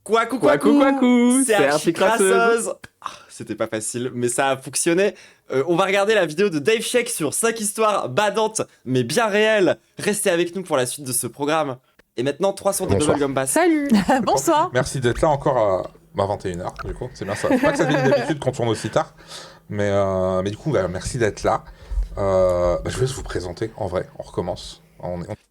Coucou, C'est Archie Crasseuse. C'était pas facile, mais ça a fonctionné. On va regarder la vidéo de Dave Sheck sur 5 histoires badantes, mais bien réelles. Restez avec nous pour la suite de ce programme. Et maintenant, 300 de Bubblegum Bass. Salut. Bonsoir. Merci d'être là encore à 21h, du coup. C'est bien ça. C'est pas que ça devient une habitude qu'on tourne aussi tard, mais du coup, merci d'être là. Je vais vous présenter, en vrai. On recommence.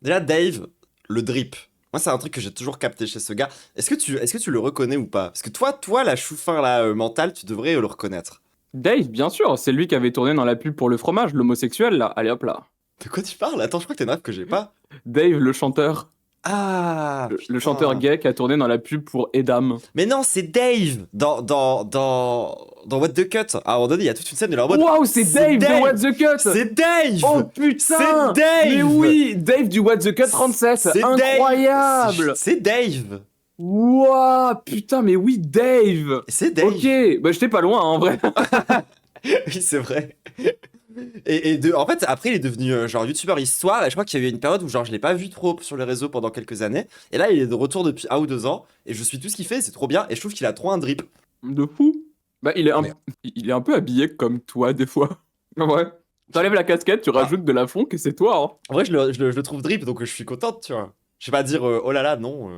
Déjà, Dave, le drip. Moi, c'est un truc que j'ai toujours capté chez ce gars. Est-ce que tu le reconnais ou pas? Parce que toi, la chou-fin là, mentale, tu devrais le reconnaître. Dave, bien sûr, c'est lui qui avait tourné dans la pub pour le fromage, l'homosexuel, là. Allez, hop là. De quoi tu parles? Attends, je crois que t'es une rêve que j'ai pas. Dave, le chanteur. Ah, le chanteur gay qui a tourné dans la pub pour Edam. Mais non, c'est Dave dans What the Cut. À un moment donné, il y a toute une scène de leur mode. Waouh, c'est Dave de What the Cut. C'est Dave. Oh putain, c'est Dave. Mais oui, Dave du What the Cut 37. C'est incroyable. Dave. C'est Dave. Waouh, putain, mais oui, Dave. C'est Dave. Ok, bah j'étais pas loin, hein, en vrai. Oui, c'est vrai. En fait, après, il est devenu genre youtubeur histoire. Et je crois qu'il y a eu une période où genre je l'ai pas vu trop sur les réseaux pendant quelques années. Et là, il est de retour depuis 1 ou 2 ans. Et je suis tout ce qu'il fait, c'est trop bien. Et je trouve qu'il a trop un drip. De fou. Bah, il est un peu habillé comme toi, des fois. Ouais. T'enlèves la casquette, tu rajoutes de la fond, et c'est toi. Hein. En vrai, je le trouve drip, donc je suis contente, tu vois. Je vais pas dire oh là là, non.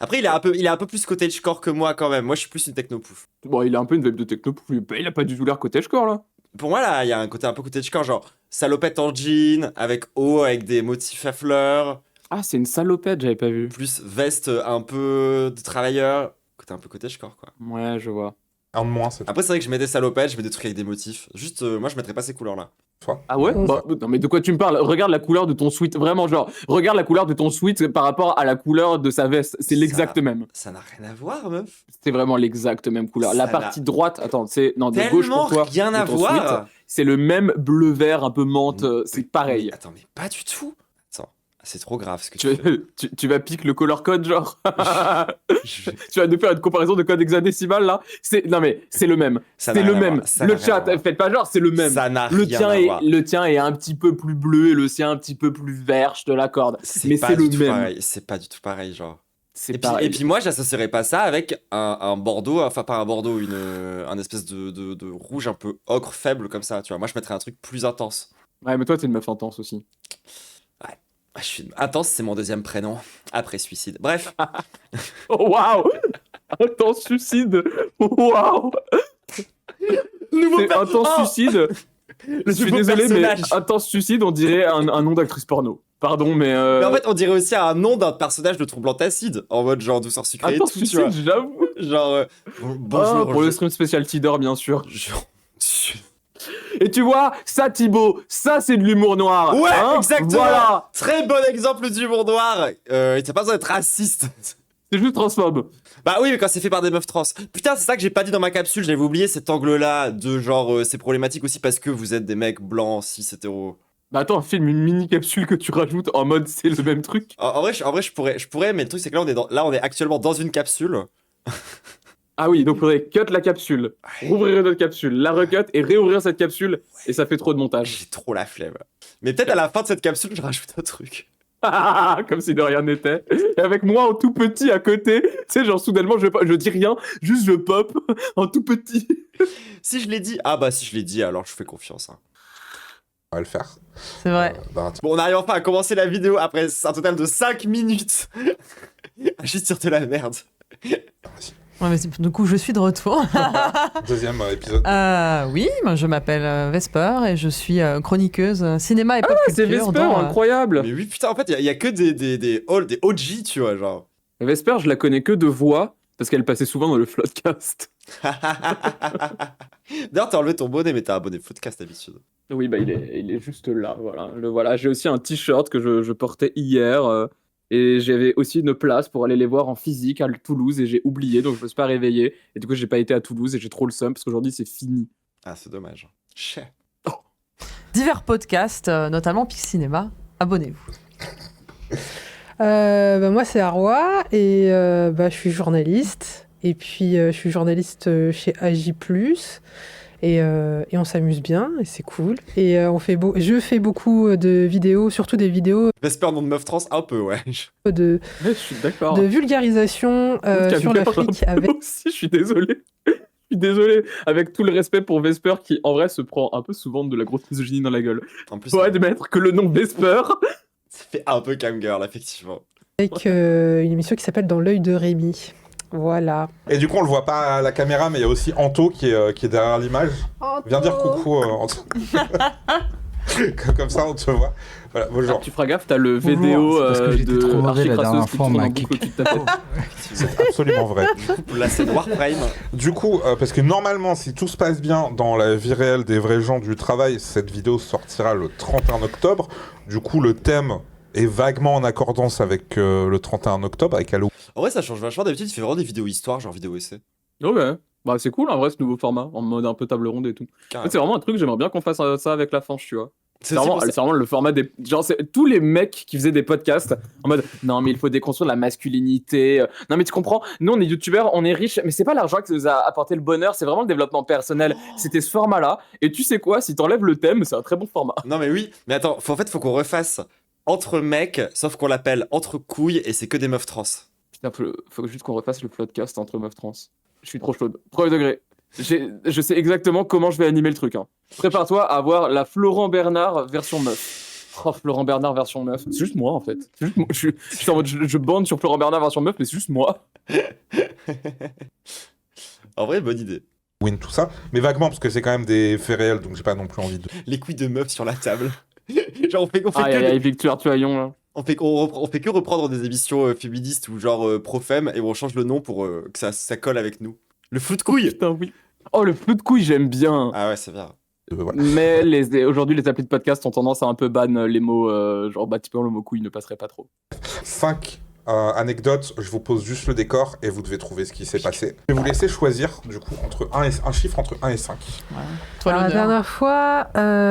Après, il est un peu plus cottagecore que moi quand même. Moi, je suis plus une technopouf. Bon, il a un peu une vibe de technopouf. Bah, il a pas du tout l'air cottagecore, là. Pour moi, là, il y a un côté un peu cottagecore, genre salopette en jean, avec haut, avec des motifs à fleurs. Ah, c'est une salopette, j'avais pas vu. Plus veste un peu de travailleur. Côté un peu cottagecore, quoi. Ouais, je vois. Un de moins, c'est Après, c'est vrai que je mets des salopettes, je mets des trucs avec des motifs. Juste, moi, je mettrais pas ces couleurs-là. toi. Ah ouais bah, non, mais de quoi tu me parles? Regarde la couleur de ton sweat. Vraiment, genre, regarde la couleur de ton sweat par rapport à la couleur de sa veste. C'est l'exact même. Ça n'a rien à voir, meuf. C'est vraiment l'exact même couleur. La Ça partie n'a droite, attends, c'est non, de gauche pour toi. rien de à ton voir. sweat, c'est le même bleu-vert, un peu menthe. C'est pareil. Mais attends, mais pas du tout. Attends, c'est trop grave ce que Tu, tu fais. tu vas piquer le color code, genre. Je- Tu vas nous faire une comparaison de code hexadécimal, là. Non, mais c'est le même. Ça C'est n'a le rien à même. voir, ça Le n'a rien chat, à voir. faites pas genre, c'est le même. Ça n'a Le rien tien, à voir. le tien est un petit peu plus bleu et le sien un petit peu plus vert, je te l'accorde. Mais pas c'est le du tout même. pareil. C'est pas du tout pareil, genre. C'est Et puis, pareil. et puis moi, j'associerais pas ça avec un bordeaux, enfin pas un bordeaux, un espèce de rouge un peu ocre faible comme ça, tu vois. Moi, je mettrais un truc plus intense. Ouais, mais toi, t'es une meuf intense aussi. Ah, intense, c'est mon deuxième prénom, après suicide. Bref, Oh, waouh! Intense suicide! Waouh! nouveau C'est intense suicide! Je suis nouveau désolé, mais personnage. intense suicide, on dirait un nom d'actrice porno. Pardon, mais. Mais en fait, on dirait aussi un nom d'un personnage de Trouble Antacide, en mode genre douceur sucrée et intense tout, tu vois. suicide, j'avoue! Genre, bonjour. Ah, pour le stream spécial Tidor, bien sûr. je- Et tu vois, ça, Thibaut, ça, c'est de l'humour noir. Ouais, hein. exactement. Voilà! Très bon exemple d'humour noir. T'as pas besoin d'être raciste. C'est juste transphobe. Bah oui, mais quand c'est fait par des meufs trans. Putain, c'est ça que j'ai pas dit dans ma capsule, j'avais oublié cet angle-là de genre, c'est problématique aussi parce que vous êtes des mecs blancs, cis, hétéros. Bah attends, filme une mini capsule que tu rajoutes en mode c'est le même truc. En vrai, je pourrais, mais le truc c'est que là, on est actuellement dans une capsule. Ah oui, donc faudrait cut la capsule, rouvrir notre capsule, la recut et réouvrir cette capsule, et ça fait trop de montage. J'ai trop la flemme. Mais peut-être à la fin de cette capsule, je rajoute un truc. Comme si de rien n'était. Et avec moi en tout petit à côté, tu sais, genre soudainement je dis rien, juste je pop en tout petit. Si je l'ai dit, ah bah si je l'ai dit, alors je fais confiance. Hein. On va le faire. C'est vrai. Bon, on arrive enfin à commencer la vidéo après un total de 5 minutes. Juste sur de la merde. Ouais, mais du coup, je suis de retour. Deuxième épisode. Oui, moi, je m'appelle Vesper et je suis chroniqueuse cinéma et pop C'est culture. Vesper, dans, incroyable. Mais oui, putain, en fait, il y a que des OG, tu vois, genre. Vesper, je la connais que de voix, parce qu'elle passait souvent dans le Floodcast. D'ailleurs, t'as enlevé ton bonnet, mais t'as un bonnet podcast d'habitude. Oui, bah il est juste là, voilà. Le voilà. J'ai aussi un t-shirt que je portais hier, et j'avais aussi une place pour aller les voir en physique à Toulouse, et j'ai oublié, donc je me suis pas réveillé. Et du coup, j'ai pas été à Toulouse, et j'ai trop le seum, parce qu'aujourd'hui, c'est fini. Ah, c'est dommage. Chais. divers podcasts, notamment Pix Cinéma. Abonnez-vous. Moi, c'est Arwa et je suis journaliste. Et puis, je suis journaliste chez AJ+. Et on s'amuse bien, et c'est cool. Et je fais beaucoup de vidéos, surtout des vidéos Vesper, nom de meuf trans, un peu, ouais. de, Je suis d'accord. de vulgarisation sur l'Afrique. Avec... Moi aussi, je suis désolé. Je suis désolé, avec tout le respect pour Vesper qui en vrai se prend un peu souvent de la grosse misogynie dans la gueule. En plus, Faut ça admettre que le nom Vesper. fait un peu camgirl, effectivement. une émission qui s'appelle Dans l'œil de Rémi. Voilà. Et du coup, on le voit pas à la caméra, mais il y a aussi Anto qui est derrière l'image. Viens dire coucou, Anto. Comme ça, on te voit. Voilà, bonjour. Tu feras gaffe, t'as le vidéo C'est parce que j'étais de trop mauvais Archie la Crassos dernière qui fois, on tourne m'a en boucle au-dessus de ta tête. C'est absolument vrai. Là, c'est Warframe. Du coup, parce que normalement, si tout se passe bien dans la vie réelle des vrais gens du travail, cette vidéo sortira le 31 octobre. Du coup, le thème est vaguement en accordance avec le 31 octobre, avec Halloween. En vrai, ça change vachement. D'habitude, tu fais vraiment des vidéos histoire, genre vidéo essai. Ouais, bah c'est cool en vrai ce nouveau format, en mode un peu table ronde et tout. En fait, c'est vraiment un truc, j'aimerais bien qu'on fasse ça avec la fange, tu vois. C'est vraiment le format des. Genre, c'est tous les mecs qui faisaient des podcasts en mode non, mais il faut déconstruire la masculinité. Non, mais tu comprends, nous on est youtubeurs, on est riches, mais c'est pas l'argent qui nous a apporté le bonheur, c'est vraiment le développement personnel. C'était ce format-là. Et tu sais quoi, si t'enlèves le thème, c'est un très bon format. Non, mais oui. Mais attends, en fait, faut qu'on refasse entre mecs, sauf qu'on l'appelle entre couilles et c'est que des meufs trans. Putain, faut juste qu'on refasse le podcast entre meufs trans. Je suis trop chaude. Premier degré. Je sais exactement comment je vais animer le truc. Hein. Prépare-toi à avoir la Florent Bernard version meuf. Oh, Florent Bernard version meuf. C'est juste moi en fait. C'est juste moi. Je suis en mode, je bande sur Florent Bernard version meuf, mais c'est juste moi. En vrai, bonne idée. Tout ça, mais vaguement, parce que c'est quand même des faits réels, donc j'ai pas non plus envie de... Les couilles de meufs sur la table. Genre, on fait Victoire Tuaillon là. on fait que reprendre des émissions féministes ou genre Profem et on change le nom pour que ça colle avec nous. Le flou de couilles. Putain, oui. Oh, le flou de couilles, j'aime bien. Ah ouais, c'est bien. Voilà. Mais aujourd'hui, les applis de podcast ont tendance à un peu ban les mots, genre, bah, typiquement, le mot couille ne passerait pas trop. 5 anecdotes, je vous pose juste le décor et vous devez trouver ce qui s'est passé. Je vais vous laisser choisir, du coup, un chiffre entre 1 et 5. Ouais. Toi, Alors, la l'honneur. dernière fois,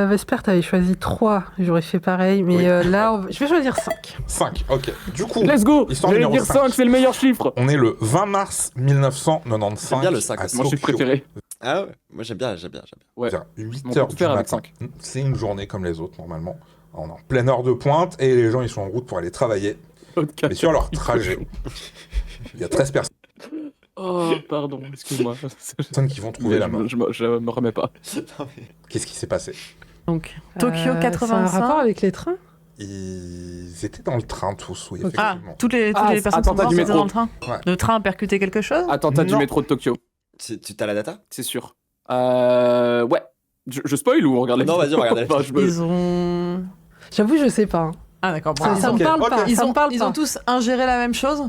Vesper, t'avais choisi 3. J'aurais fait pareil. Mais Oui. là, je vais choisir 5. 5, ok. Du coup, Let's go. Histoire J'allais numéro dire 5. 5, c'est le meilleur chiffre. on est le 20 mars 1995. J'aime bien le 5 à aussi. Mon chiffre Tokyo. préféré. Ah ouais, moi j'aime bien. Ouais. Vers 8 On heures peut du faire avec matin. 5. C'est une journée comme les autres, normalement. On est en pleine heure de pointe et les gens, ils sont en route pour aller travailler. Mais sur leur trajet, il y a 13 Oh, pardon, excuse-moi. personnes qui vont trouver la mort. Je me remets pas. Qu'est-ce qui s'est passé? Donc, Tokyo C'est un 85. rapport avec les trains? Ils étaient dans le train tous, oui, Ah, effectivement. toutes les Ah, personnes qui sont attentat mortes du étaient métro. dans le train. Ouais. Le train a percuté quelque chose. Attentat du Non. métro de Tokyo, Tu t'as la data? c'est sûr. Ouais. Je spoil ou on regarde la Non, vidéo vas-y, on regarde la Enfin, je me- Ils ont. J'avoue, je sais pas. Hein. Ah d'accord. Bon, Ça, ils ça ont- me parle ok. pas. Ils ça ont, me parle ils pas. ont tous ingéré la même chose.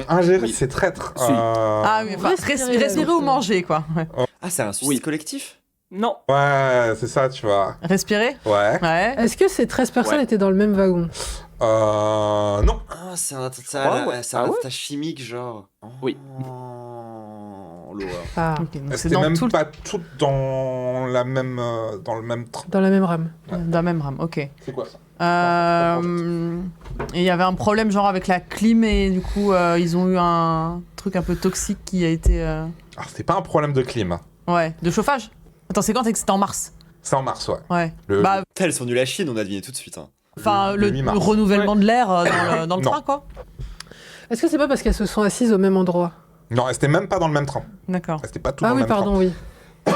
Ingérer, Oui. c'est traître. Si. Ah oui, enfin, Respirer, respirer ou donc, manger quoi. Ouais. Ah, c'est un suicide Oui. collectif? Non. Ouais, c'est ça, tu vois. Respirer. Ouais. Ouais. Est-ce que ces 13 personnes Ouais. étaient dans le même wagon? Non. Ah, c'est un crois, attentat ouais. c'est un Ah ouais attentat chimique, genre. Oui. Oh, l'horreur. Ah, Ok, donc c'est C'était dans même tout pas toutes dans la même, dans le même train. dans la même rame. dans la même rame. Ok. C'est quoi ça? Et il y avait un problème genre avec la clim et du coup ils ont eu un truc un peu toxique qui a été Alors, c'était pas un problème de clim. ouais de chauffage. Attends, c'est quand c'était en mars. C'est en mars, ouais. Ouais. Le- Bah Putain, elles sont nulles à chier, on a deviné tout de suite. Hein. enfin le le mi-mars. renouvellement de l'air dans le Non. train quoi. Est-ce que c'est pas parce qu'elles se sont assises au même endroit? Non, elles étaient même pas dans le même train. D'accord. Elles étaient pas toutes Ah dans oui, le même pardon, oui. Elles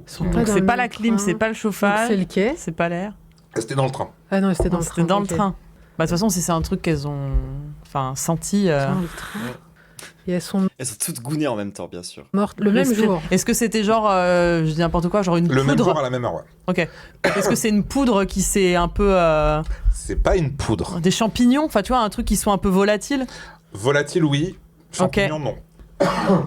sont Donc dans c'est le pas même la clim, train. c'est pas le Donc, chauffage, c'est le quai. c'est pas l'air. train. Elles étaient dans le train. Ah non, c'était dans Non, le c'était train. dans le ok. train. Bah de toute façon si c'est un truc qu'elles ont senti. Dans le train. Et elles sont Elles sont toutes gounées en même temps, bien sûr. mortes le même Respire. jour. Est-ce que c'était genre je dis n'importe quoi, genre une Le même jour poudre? à la même heure, ouais. Ok. Est-ce que c'est une poudre qui s'est un peu C'est pas une poudre. des champignons, enfin tu vois un truc qui soit un peu volatile? Volatile, oui. Champignons, non.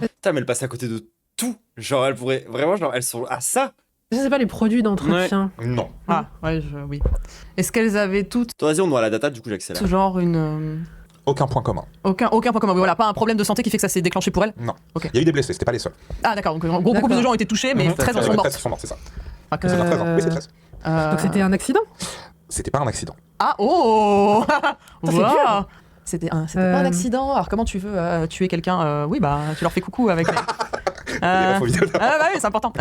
Putain, mais elles passent à côté de tout. Genre, elles pourraient. Vraiment, genre, elles sont à ça. Je sais pas les produits d'entretien. Non. Ah, ouais, oui. Est-ce qu'elles avaient toutes Toi, vas-y, on doit la data, du coup, j'accélère. genre une. Aucun point commun. Aucun point commun. Voilà, pas un problème de santé qui fait que ça s'est déclenché pour elles. Non. Ok. Il y a eu des blessés, c'était pas les seuls. Ah, d'accord. Donc, en gros, beaucoup D'accord. plus de gens ont été touchés, mais Mhm. 13 en Ouais, sont 13 mortes. sont morts, c'est ça. Ah, que C'est c'est pas 13 ans. Oui, c'est 13. Donc c'était un accident? C'était pas un accident. Ah, oh c'est Wow. dur. C'était pas un accident. Alors, comment tu veux tuer quelqu'un? Oui, bah, tu leur fais coucou avec. Euh, Faut vidéo d'avant. Ah bah oui, c'est important.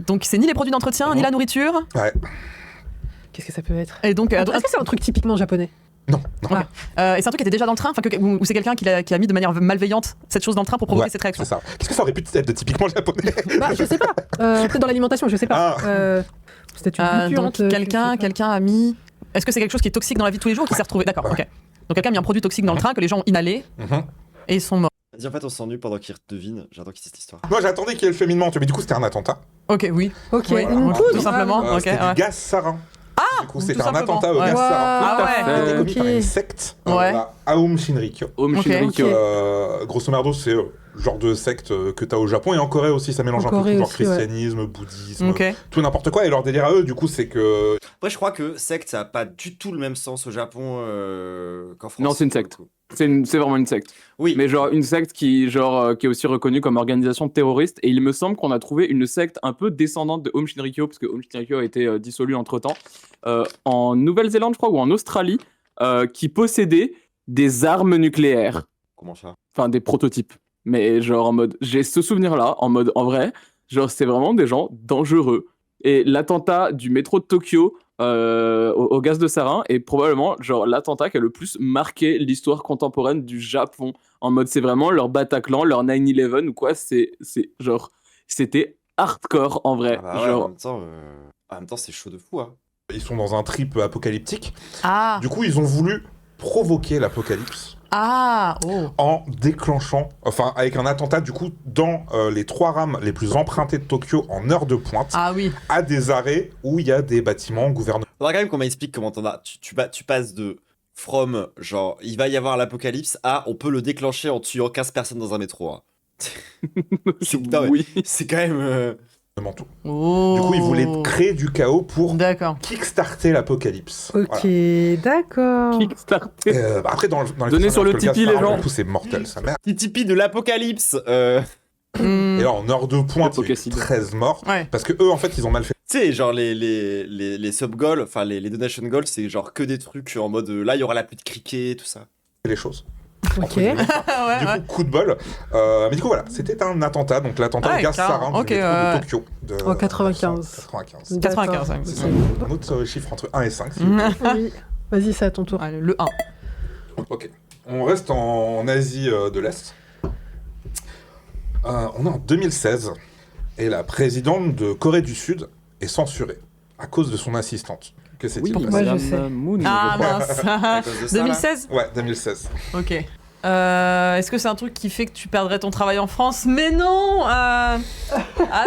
Donc c'est ni les produits d'entretien, ni la nourriture. Ouais. Qu'est-ce que ça peut être? Et donc, Est-ce que c'est un truc typiquement japonais? Non. et c'est un truc qui était déjà dans le train, ou c'est quelqu'un qui a mis de manière malveillante cette chose dans le train pour provoquer Ouais, cette réaction. c'est ça. Qu'est-ce que ça aurait pu être de typiquement japonais? Bah, je sais pas. Peut-être dans l'alimentation, je sais pas. Ah. C'était une Donc gluante, je sais pas. quelqu'un a mis. Est-ce que c'est quelque chose qui est toxique dans la vie de tous les jours ou qui s'est retrouvé? D'accord, Ouais. ok. Donc quelqu'un a mis un produit toxique dans le train que les gens ont inhalé Mhm. et ils sont morts. Vas-y, en fait, on s'ennuie pendant qu'ils devinent. J'attends qu'ils disent cette histoire. Moi, j'attendais qu'il y ait le cheminement, tu vois, mais du coup, c'était un attentat. Ok, oui. Ok, Oui, une voilà. poudre Tout simplement. ok, C'était ouais. du gaz sarin. Du coup, c'était tout un simplement, attentat au ouais. gaz sarin. Ah ouais. Qui a été commis ok. par une secte, Ouais. la Aum Shinrikyo. Home Ok, Shinrikyo. ok. Grosso merdo, c'est le genre de secte que t'as au Japon et en Corée aussi, ça mélange En un peu Corée tout, genre aussi, ouais. christianisme, bouddhisme, Ok. tout et n'importe quoi. Et leur délire à eux, du coup, c'est que Après, je crois que secte, ça a pas du tout le même sens au Japon qu'en France. Non, c'est une pour le secte. coup. C'est vraiment une secte. Oui, Mais genre une secte qui est aussi reconnue comme organisation terroriste. Et il me semble qu'on a trouvé une secte un peu descendante de Home Shinrikyo, parce que Home Shinrikyo a été dissolu entre-temps, en Nouvelle-Zélande, je crois, ou en Australie, qui possédait des armes nucléaires. comment ça? Enfin, des prototypes. Mais genre en mode... J'ai ce souvenir-là, en mode, en vrai, genre c'est vraiment des gens dangereux. Et l'attentat du métro de Tokyo au gaz de sarin est probablement genre l'attentat qui a le plus marqué l'histoire contemporaine du Japon. En mode, c'est vraiment leur Bataclan, leur 9/11 ou quoi. C'est genre, c'était hardcore en vrai. Ah bah ouais, Genre, en même temps, c'est chaud de fou. Hein. ils sont dans un trip apocalyptique. Ah. Du coup, ils ont voulu provoquer l'apocalypse Ah. Oh. en déclenchant, enfin, avec un attentat, du coup, dans les 3 rames les plus empruntées de Tokyo en heure de pointe, Ah oui. à des arrêts où il y a des bâtiments gouvernementaux. Faudra quand même qu'on m'explique comment tu passes de from, genre, il va y avoir l'apocalypse, à on peut le déclencher en tuant 15 personnes dans un métro. Hein. Non, mais oui. c'est quand même. Oh. Du coup, ils voulaient créer du chaos pour D'accord. kickstarter l'apocalypse. Ok, Voilà. d'accord. Kickstarter. Après, dans les Donnez sur le personnages, Tipeee, gaz les sarin, gens. Du coup, c'est mortel, sa mère. Petit Tipeee de l'apocalypse. Et là, en heure de pointe, il y a eu Apocacide. 13 morts. Ouais. Parce que eux, en fait, ils ont mal fait. Tu sais, genre les sub-goals, enfin les donation goals, c'est genre que des trucs en mode là, il y aura la pluie de cricket, tout ça. Les choses. Ok. ouais, Du ouais. coup, coup de bol. Mais du coup, voilà, c'était un attentat. Donc, l'attentat Ouais, au gaz carrément. sarin Ok, du métro ouais. de Tokyo. En 95. 95. 95, ouais. C'est ça. Un autre chiffre entre 1 et 5. Oui. Vas-y, c'est à ton tour. Allez, le 1. Ok. On reste en Asie de l'Est. On est en 2016. Et la présidente de Corée du Sud est censurée à cause de son assistante. Que s'est-il Oui, passé Moi, je Madame sais. Moon. Ah je crois. mince. À cause de ça, là. 2016. Ouais, 2016. Ok. Est-ce que c'est un truc qui fait que tu perdrais ton travail en France? Mais non. Ah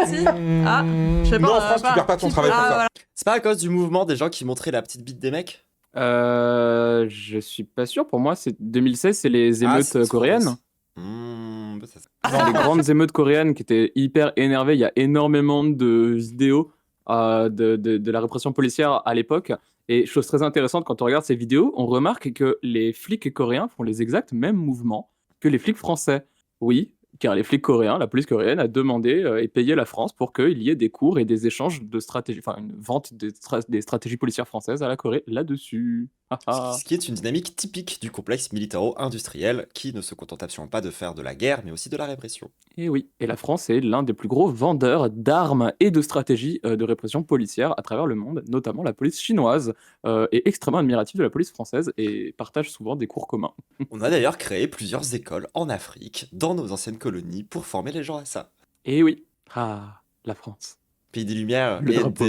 si. Ah. Je sais pas. Non, en France, tu perds pas ton travail pour Ah, ça. voilà. C'est pas à cause du mouvement des gens qui montraient la petite bite des mecs? Je suis pas sûr. Pour moi, c'est 2016, c'est les émeutes c'est coréennes. Bah, ça- Genre les grandes émeutes coréennes qui étaient hyper énervées. Il y a énormément de vidéos de la répression policière à l'époque. Et chose très intéressante, quand on regarde ces vidéos, on remarque que les flics coréens font les exacts mêmes mouvements que les flics français. Oui, car les flics coréens, la police coréenne a demandé et payé la France pour qu'il y ait des cours et des échanges de stratégies, enfin une vente des stratégies policières françaises à la Corée là-dessus. Ah, ah. Ce qui est une dynamique typique du complexe militaro-industriel qui ne se contente absolument pas de faire de la guerre, mais aussi de la répression. Et oui, et la France est l'un des plus gros vendeurs d'armes et de stratégies de répression policière à travers le monde, notamment la police chinoise, est extrêmement admirative de la police française et partage souvent des cours communs. On a d'ailleurs créé plusieurs écoles en Afrique, dans nos anciennes colonies, pour former les gens à ça. Et oui, la France. Pays des Lumières Le et drapeau.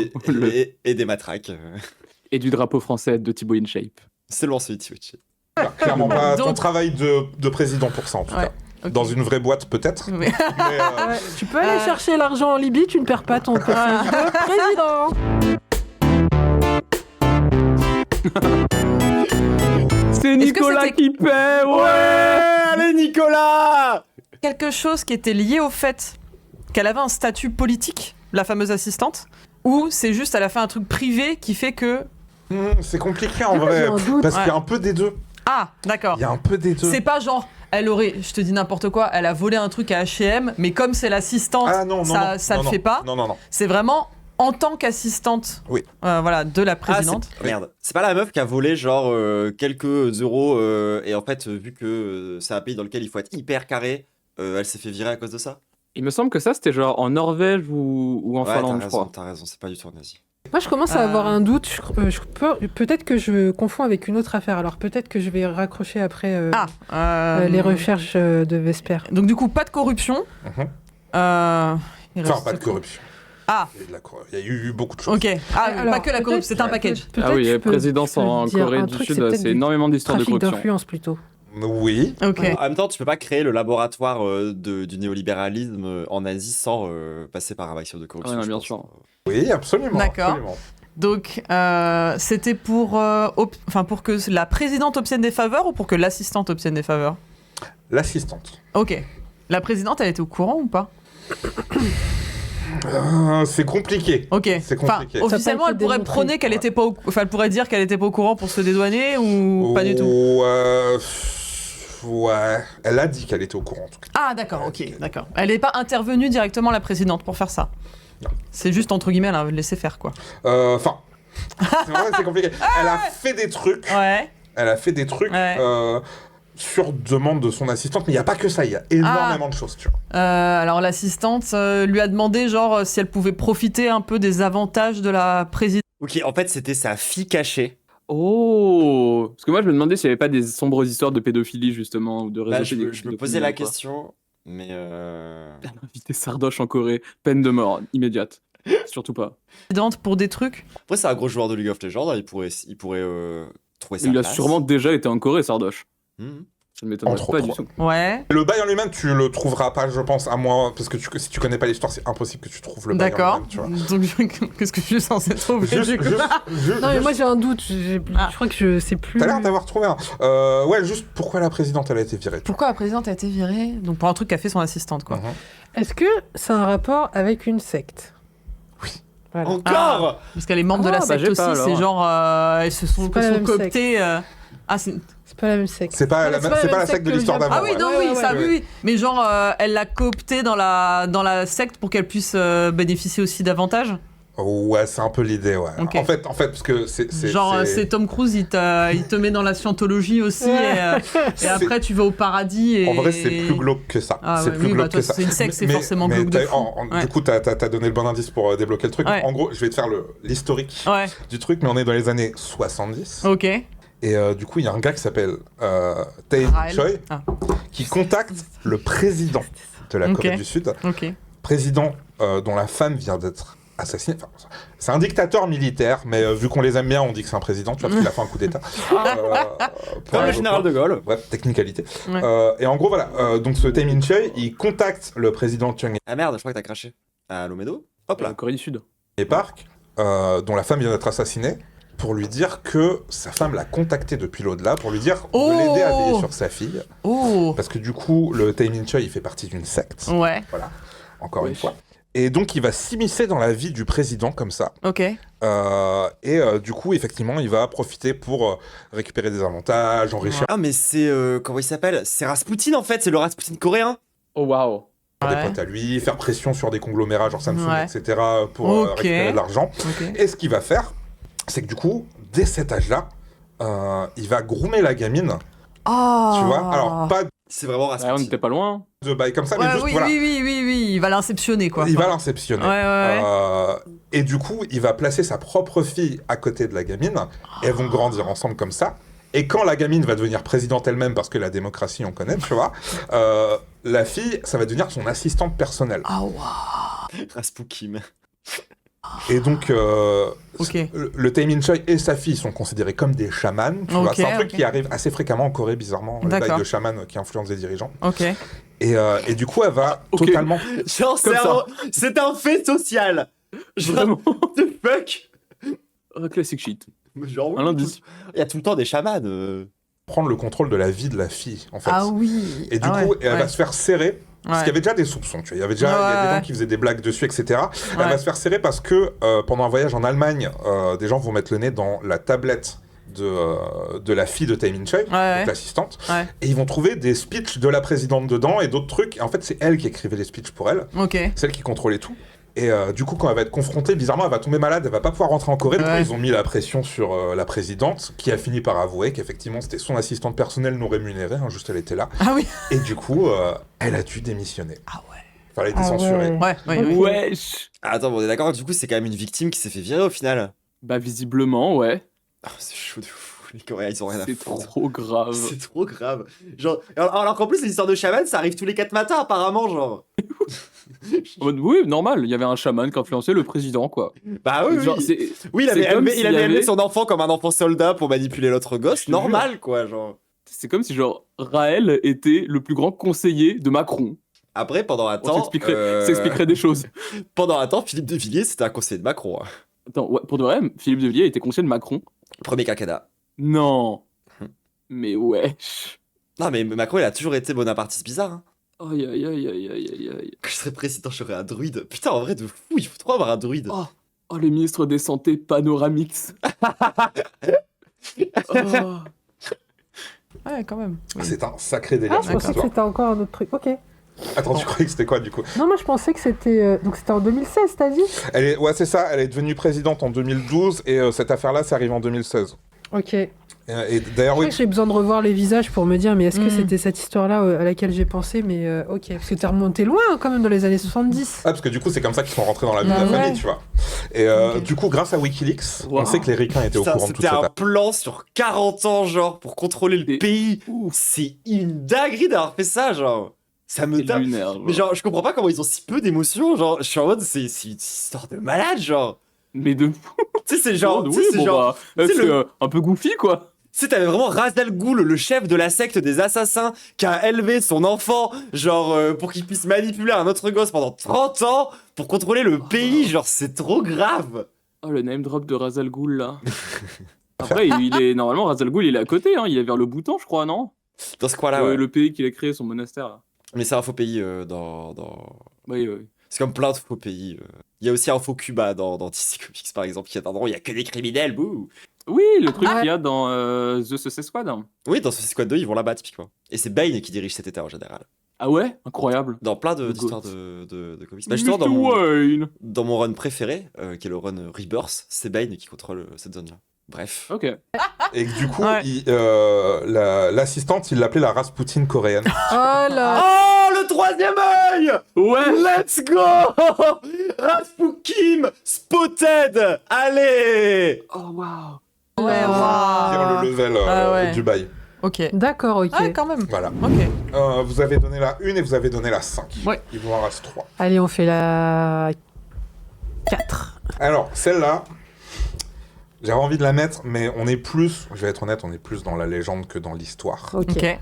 et des matraques. Et du drapeau français de Thibaut InShape. Seulement celui de Twitch. Alors, clairement pas ton Donc- travail de président pour ça, en tout Ouais. cas. Ok. Dans une vraie boîte, peut-être. Mais- Mais, Ouais, tu peux aller chercher l'argent en Libye, tu ne perds pas ton poste de président. C'est Est-ce que Nicolas c'était- qui paie, ouais. Allez Nicolas! Quelque chose qui était lié au fait qu'elle avait un statut politique, la fameuse assistante, ou c'est juste elle a fait un truc privé qui fait que... c'est compliqué en J'ai vrai. un doute. Parce qu'il y a Ouais. un peu des deux. Ah, d'accord. Il y a un peu des deux. C'est pas genre, elle aurait, je te dis n'importe quoi, elle a volé un truc à H&M, mais comme c'est l'assistante, Ah non, non, ça, non, ça non, le non. fait pas. Non, non, non. C'est vraiment en tant qu'assistante, Oui. voilà, de la Ah, présidente. merde. C'est pas la meuf qui a volé genre quelques euros et en fait, vu que c'est un pays dans lequel il faut être hyper carré, elle s'est fait virer à cause de ça? Il me semble que ça, c'était genre en Norvège ou en Ouais, Finlande, je crois. t'as raison, c'est pas du tout en Asie. Moi, je commence à avoir un doute. Peut-être que je confonds avec une autre affaire. Alors peut-être que je vais raccrocher après les recherches de Vesper. Donc du coup, pas de corruption. Mhm. Il Enfin, reste pas de quoi corruption. Ah, Il y a eu beaucoup de choses. ok. Ah, Alors, pas que la corruption, c'est un package. Peut-être Ah oui, je la peux- présidence je peux en dire Corée un du truc, Sud, peut-être c'est du énormément d'histoires de trafic corruption. d'influence plutôt. Oui. Ok. En même temps, tu peux pas créer le laboratoire du néolibéralisme en Asie sans passer par un maximum de corruption. Ouais, non, je bien pense. sûr. Oui, absolument. D'accord. Absolument. Donc, c'était pour que la présidente obtienne des faveurs ou pour que l'assistante obtienne des faveurs? L'assistante. Ok. La présidente, elle était au courant ou pas? C'est compliqué. Ok. C'est Enfin, compliqué. officiellement, Ça a elle pas été pourrait démontré. prôner qu'elle était pas, elle pourrait dire qu'elle était pas au courant pour se dédouaner ou pas du tout. Ouais. Elle a dit qu'elle était au courant en tout cas. Ah d'accord, ok, d'accord. Elle n'est pas intervenue directement la présidente pour faire ça. Non. C'est juste entre guillemets, elle a laissé faire quoi. Enfin. C'est vrai, c'est compliqué. Elle a fait des trucs. Ouais. Elle a fait des trucs Ouais. sur demande de son assistante, mais il n'y a pas que ça, il y a énormément de choses, tu vois. Alors l'assistante lui a demandé genre si elle pouvait profiter un peu des avantages de la présidente. Ok, en fait, c'était sa fille cachée. Oh! Parce que moi, je me demandais s'il n'y avait pas des sombres histoires de pédophilie, justement, ou de Là, réseau je me posais la question, mais Inviter Sardoche en Corée, peine de mort, immédiate. Surtout pas. Pour des trucs. après c'est un gros joueur de League of Legends, hein, il pourrait trouver sa Il a place. sûrement déjà été en Corée, Sardoche. Mhm. Ça ne m'étonnerait Entre pas autres. du tout. Ouais. Le bail en lui-même, tu le trouveras pas, je pense, à moins. Parce que si tu connais pas l'histoire, c'est impossible que tu trouves le bail en D'accord. lui-même, tu vois. Donc qu'est-ce que je suis censé trouver Juste, du coup Non, mais moi j'ai un doute. Ah. Je crois que je sais plus. T'as l'air d'avoir trouvé un. Ouais, juste pourquoi la présidente, elle a été virée. Pourquoi la présidente a été virée? Donc pour un truc qu'a fait son assistante quoi. Mhm. Est-ce que ça a un rapport avec une secte? Oui. Voilà. Encore Parce qu'elle est membre de la Ah, bah, secte j'ai aussi, pas, alors. c'est genre elles se sont C'est pas la même cooptées. Ah, C'est pas la même secte. C'est pas, Non, c'est pas la secte de que l'histoire le Japon. d'avant. Ah oui, non, Ouais, oui, ouais, ça, ouais. oui, oui. Mais genre, elle l'a coopté dans la secte pour qu'elle puisse bénéficier aussi d'avantages. Ouais, c'est un peu l'idée, ouais. Ok. En fait, parce que c'est. Genre, c'est Tom Cruise, il te met dans la scientologie aussi, et après tu vas au paradis. Et... En vrai, c'est plus glauque que ça. Ah c'est ouais, plus oui, glauque bah, toi, que ça. c'est une secte, c'est Mais- forcément mais glauque de t'as- fou. Ouais. Du coup, t'as donné le bon indice pour débloquer le truc. Ouais. En gros, je vais te faire l'historique Ouais, du truc, mais on est dans les années 70. ok. Et du coup, il y a un gars qui s'appelle Tae Raël. Choi Ah. qui contacte le président de la Ok. Corée du Sud, Ok. président dont la femme vient d'être assassinée. Enfin, c'est un dictateur militaire, mais vu qu'on les aime bien, on dit que c'est un président, tu vois, parce qu'il a fait un coup d'État. Comme le général de Gaulle. Bref, technicalité. Ouais. Et en gros, voilà. Donc, ce Tae Min-choi, il contacte le président Chung Ah merde, je crois que t'as craché. À Lomedo. Hop La là. Corée du Sud. Park, dont la femme vient d'être assassinée, pour lui dire que sa femme l'a contacté depuis l'au-delà, pour lui dire Oh de l'aider à veiller sur sa fille. Oh. Parce que du coup, le Tae Min-choi, il fait partie d'une secte. Ouais, Voilà, encore une Wesh. fois. Et donc, il va s'immiscer dans la vie du président comme ça. ok. Du coup, effectivement, il va profiter pour récupérer des avantages, enrichir Ah mais c'est comment il s'appelle? C'est Rasputin en fait, c'est le Rasputin coréen. Oh waouh. des Ouais. potes à lui, faire pression sur des conglomérats, genre Samsung, Ouais. etc., pour Ok. récupérer de l'argent. Ok. Et ce qu'il va faire, c'est que du coup, dès cet âge-là, il va groomer la gamine, Oh. tu vois. Alors, pas C'est vraiment Ouais, on Rasputin. n'était pas loin. de bail comme ça, mais Ouais, juste, oui, voilà. oui, il va l'inceptionner quoi. Il va l'inceptionner. Ouais, ouais. Et du coup, il va placer sa propre fille à côté de la gamine. Et elles vont grandir ensemble comme ça. Et quand la gamine va devenir présidente elle-même, parce que la démocratie, on connaît, tu vois, la fille, ça va devenir son assistante personnelle. Ah, waouh. Rasputin. Et donc, Ok. le Tae Min-choi et sa fille sont considérés comme des chamans. Tu vois, Ok, c'est un truc ok. qui arrive assez fréquemment en Corée, bizarrement, le bail D'accord. de chaman qui influence les dirigeants. Ok. Et du coup, elle va Ok. totalement... Genre Comme ça. c'est un fait social. Genre, Vraiment. what the fuck. Classic shit. Genre, oui, Un indice. il y a tout le temps des chamans. prendre le contrôle de la vie de la fille, en fait. Ah oui. Et du Ah coup, ouais, elle ouais. va se faire serrer. Parce qu'il y avait déjà des soupçons, tu vois. Il y avait déjà il y a des Ouais. gens qui faisaient des blagues dessus, etc. Elle Ouais. va se faire serrer parce que pendant un voyage en Allemagne, des gens vont mettre le nez dans la tablette de la fille de Tae Min-choi, Ouais. donc l'assistante, Ouais. et ils vont trouver des speeches de la présidente dedans et d'autres trucs. Et en fait, c'est elle qui écrivait les speeches pour elle, Ok. c'est elle qui contrôlait tout. Et du coup, quand elle va être confrontée, bizarrement, elle va tomber malade, elle va pas pouvoir rentrer en Corée. Du coup, Ouais. ils ont mis la pression sur la présidente, qui a fini par avouer qu'effectivement, c'était son assistante personnelle non rémunérée, hein, juste elle était là. Ah oui. Et du coup, elle a dû démissionner. Ah ouais. Enfin, elle a été censurée. Ouais, oui. Wesh. Ah, attends, bon, on est d'accord, du coup, c'est quand même une victime qui s'est fait virer au final. Bah visiblement, ouais. Ah, c'est chaud de fou. Les Coréens, ils ont rien à C'est foutre. trop grave. C'est trop grave. Genre, alors qu'en plus, les histoires de chaman, ça arrive tous les 4 matins, apparemment, genre. En mode, oui, normal, il y avait un chaman qui influençait le président, quoi. Bah oui, Genre, oui. c'est- Oui, il c'est avait, comme élevé, s'il il avait y élevé avait- son enfant comme un enfant soldat pour manipuler l'autre gosse. Je te Normal, quoi, genre. C'est comme si, genre, Raël était le plus grand conseiller de Macron. Après, pendant un On temps. s'expliquerait des choses. Pendant un temps, Philippe de Villiers, c'était un conseiller de Macron. Hein. Attends, ouais, pour de vrai, Philippe de Villiers était conseiller de Macron. Premier quinquennat. Non. Hum. Mais wesh. Non, mais Macron, il a toujours été bonapartiste bizarre. Hein. Aïe aïe aïe aïe aïe aïe aïe. Quand je serais président, j'aurais un druide. Putain, en vrai, de fou, il faut trop avoir un druide. Oh, oh le ministre des Santé Panoramix. Oh. Ouais, quand même. C'est un sacré délire, Ah, je cette pensais que histoire. c'était encore un autre truc. Ok. Attends, tu croyais que c'était quoi, du coup? Non, moi je pensais que c'était. Donc c'était en 2016, t'as dit? Ouais, c'est ça, elle est devenue présidente en 2012, et cette affaire-là, ça arrive en 2016. Ok. Et d'ailleurs, oui, J'ai besoin de revoir les visages pour me dire, mais est-ce que Mm. c'était cette histoire-là à laquelle j'ai pensé? Mais ok. Parce que t'es remonté loin quand même dans les années 70. parce que du coup, c'est comme ça qu'ils sont rentrés dans la vie de Bah la famille, ouais. tu vois. Et Ok. du coup, grâce à Wikileaks, Wow. on sait que les ricains étaient au Putain, courant de toute c'était cette un plan sur 40 ans, genre, pour contrôler le Et- pays. Ouf. C'est une dinguerie d'avoir fait ça, genre. Ça me C'est tape. lunaire. Genre. Mais genre, je comprends pas comment ils ont si peu d'émotions. Genre, je suis en mode, c'est une histoire de malade, genre. Mais de Tu sais, c'est genre. oui, tu sais, c'est bon, genre. bah, c'est c'est le- un peu goofy, quoi. Tu sais, t'avais vraiment Ra's al Ghul, le chef de la secte des assassins, qui a élevé son enfant, genre, pour qu'il puisse manipuler un autre gosse pendant 30 ans pour contrôler le pays. Genre, c'est trop grave. Oh, le name drop de Ra's al Ghul, là. Après, il est normalement Ra's al Ghul, il est à côté, hein. Il est vers le Bhoutan, je crois, non? Dans ce coin-là, ouais. Le pays qu'il a créé, son monastère. Là. Mais c'est un faux pays dans. Oui, oui. C'est comme plein de faux pays. Il y a aussi un faux Cuba dans DC Comics, par exemple, qui est un endroit où il y a que des criminels, bouh. Oui, le truc Ah ouais. qu'il y a dans The Suicide Squad. Hein. Oui, dans Suicide Squad 2, ils vont là-bas, typiquement. Et c'est Bane qui dirige cet état en général. Ah ouais? Incroyable. Dans plein Le d'histoires goat. de comics. Bah, justement, Mr. Wayne. dans mon run préféré, qui est le run Rebirth, c'est Bane qui contrôle cette zone-là. Bref. Ok. Et que du coup, Ouais. l'assistante, il l'appelait la Rasputin coréenne. Oh là. Oh, le troisième œil! Ouais! Let's go! Rasputin Spotted! Allez! Oh waouh! Ouais, Oh. Dire waouh. le level Ah ouais. du bail. Ok. D'accord, ok. Ah, quand même. Voilà. Ok. Vous avez donné la 1 et vous avez donné la 5. Ouais. Il vous en reste 3. Allez, on fait la 4. Alors, celle-là, j'avais envie de la mettre, mais on est plus, je vais être honnête, on est plus dans la légende que dans l'histoire. Ok. Ok.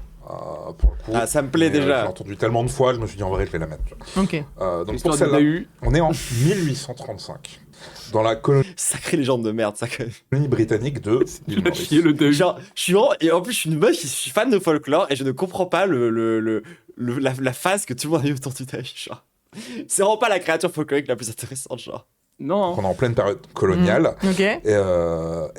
Pour le coup. Ah, ça me plaît Mais, déjà. J'ai entendu tellement de fois, je me suis dit en vrai, je vais la mettre. Ok. Donc pour L'histoire de celle-là, Dahu. on est en 1835, dans la colonie Sacrée légende de merde, ça, quand même. britannique de l'île Il a Maurice. chié le Dahu. Genre, je suis vraiment... Et en plus, je suis une meuf qui suis fan de folklore et je ne comprends pas la phase que tout le monde a eu autour du Dahu, genre. C'est vraiment pas la créature folklorique la plus intéressante, genre. Non. On est en pleine période coloniale. Ok. Et